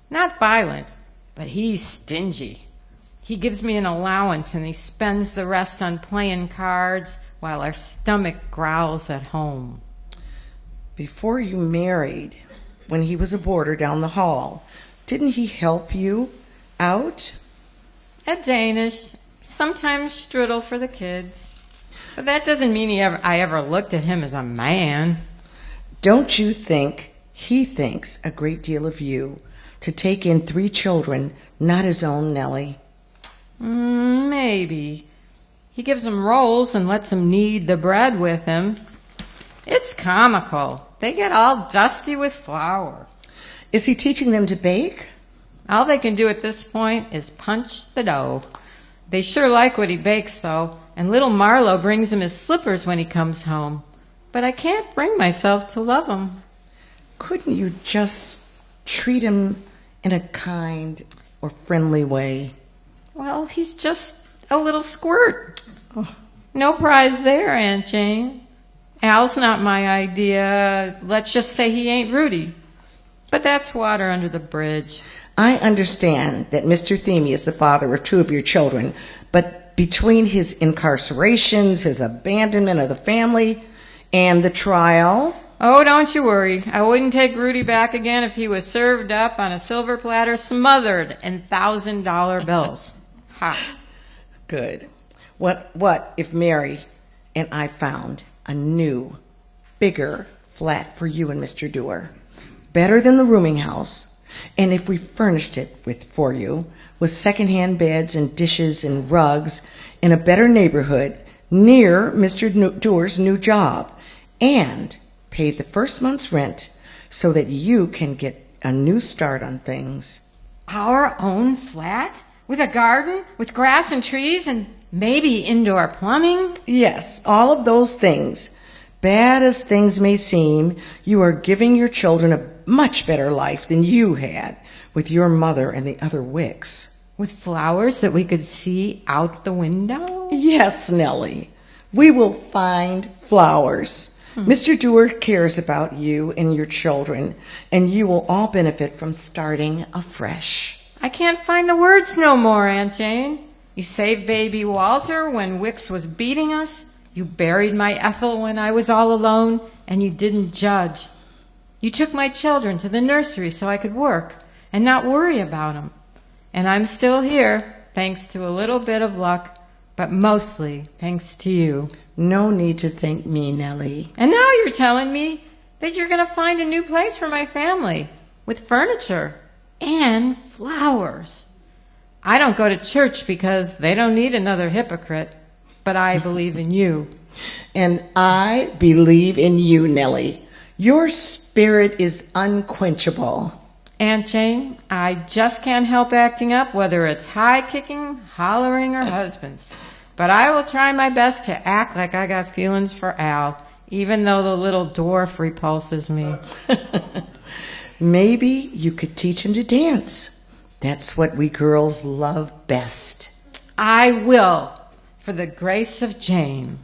Not violent, but he's stingy. He gives me an allowance and he spends the rest on playing cards while our stomach growls at home. Before you married, when he was a boarder down the hall, didn't he help you out? At Danish, sometimes strudel for the kids. But that doesn't mean I ever looked at him as a man. Don't you think he thinks a great deal of you to take in 3 children, not his own, Nellie? Maybe. He gives them rolls and lets them knead the bread with him. It's comical. They get all dusty with flour. Is he teaching them to bake? All they can do at this point is punch the dough. They sure like what he bakes, though, and little Marlowe brings him his slippers when he comes home. But I can't bring myself to love him. Couldn't you just treat him in a kind or friendly way? Well, he's just a little squirt. Oh. No prize there, Aunt Jane. Al's not my idea. Let's just say he ain't Rudy. But that's water under the bridge. I understand that Mr. Theme is the father of 2 of your children, but between his incarcerations, his abandonment of the family, and the trial... Oh, don't you worry. I wouldn't take Rudy back again if he was served up on a silver platter smothered in $1,000 bills. Ha. Good. What if Mary and I found a new, bigger flat for you and Mr. Dewar? Better than the rooming house. And if we furnished it for you with secondhand beds and dishes and rugs in a better neighborhood near Mr. Doer's new job, and paid the first month's rent so that you can get a new start on things. Our own flat? With a garden? With grass and trees and maybe indoor plumbing? Yes, all of those things. Bad as things may seem, you are giving your children a much better life than you had with your mother and the other Wicks. With flowers that we could see out the window? Yes, Nellie. We will find flowers. Mr. Doer cares about you and your children, and you will all benefit from starting afresh. I can't find the words no more, Aunt Jane. You saved baby Walter when Wicks was beating us. You buried my Ethel when I was all alone, and you didn't judge. You took my children to the nursery so I could work and not worry about them. And I'm still here, thanks to a little bit of luck, but mostly thanks to you. No need to thank me, Nellie. And now you're telling me that you're going to find a new place for my family with furniture and flowers. I don't go to church because they don't need another hypocrite, but I believe in you. And I believe in you, Nellie. Your spirit is unquenchable. Aunt Jane, I just can't help acting up, whether it's high-kicking, hollering, or husbands. But I will try my best to act like I got feelings for Al, even though the little dwarf repulses me. Maybe you could teach him to dance. That's what we girls love best. I will, for the grace of Jane.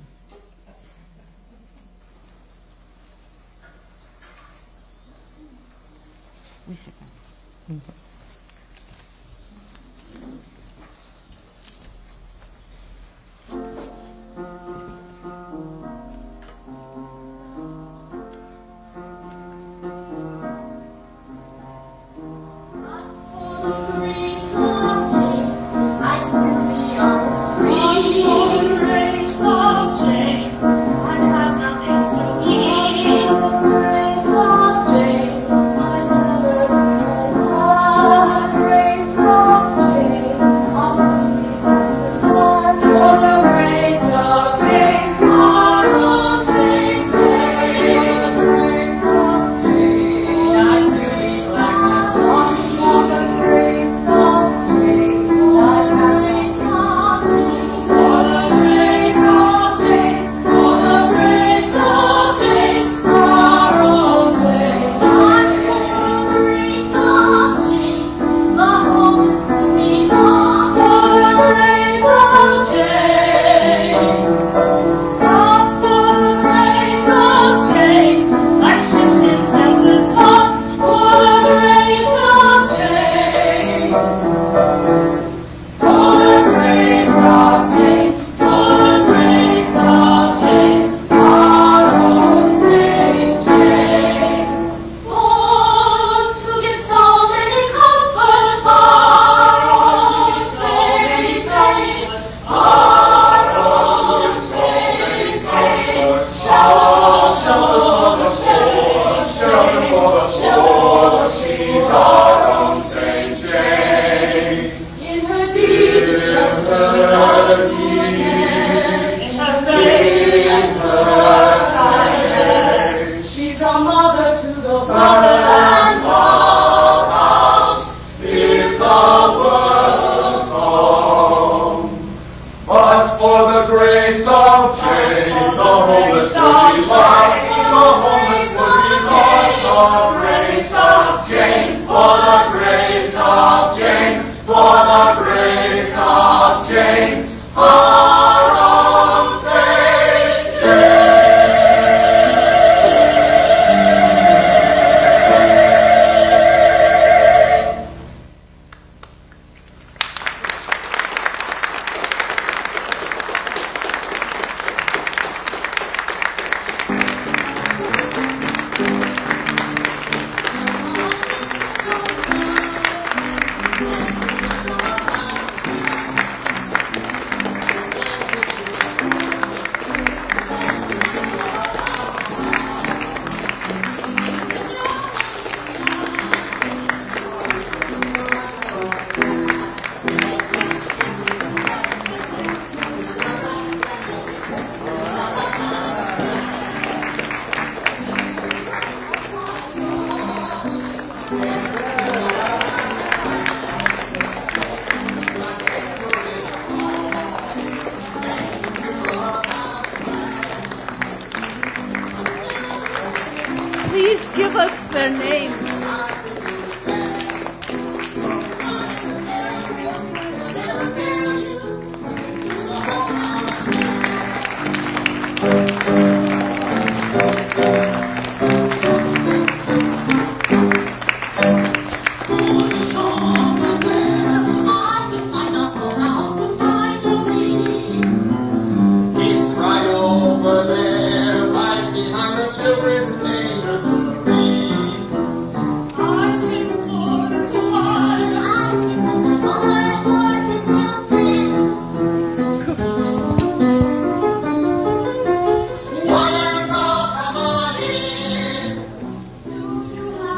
please give us their names?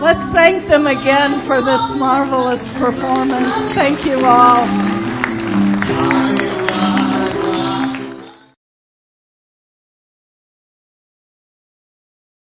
Let's thank them again for this marvelous performance. Thank you all.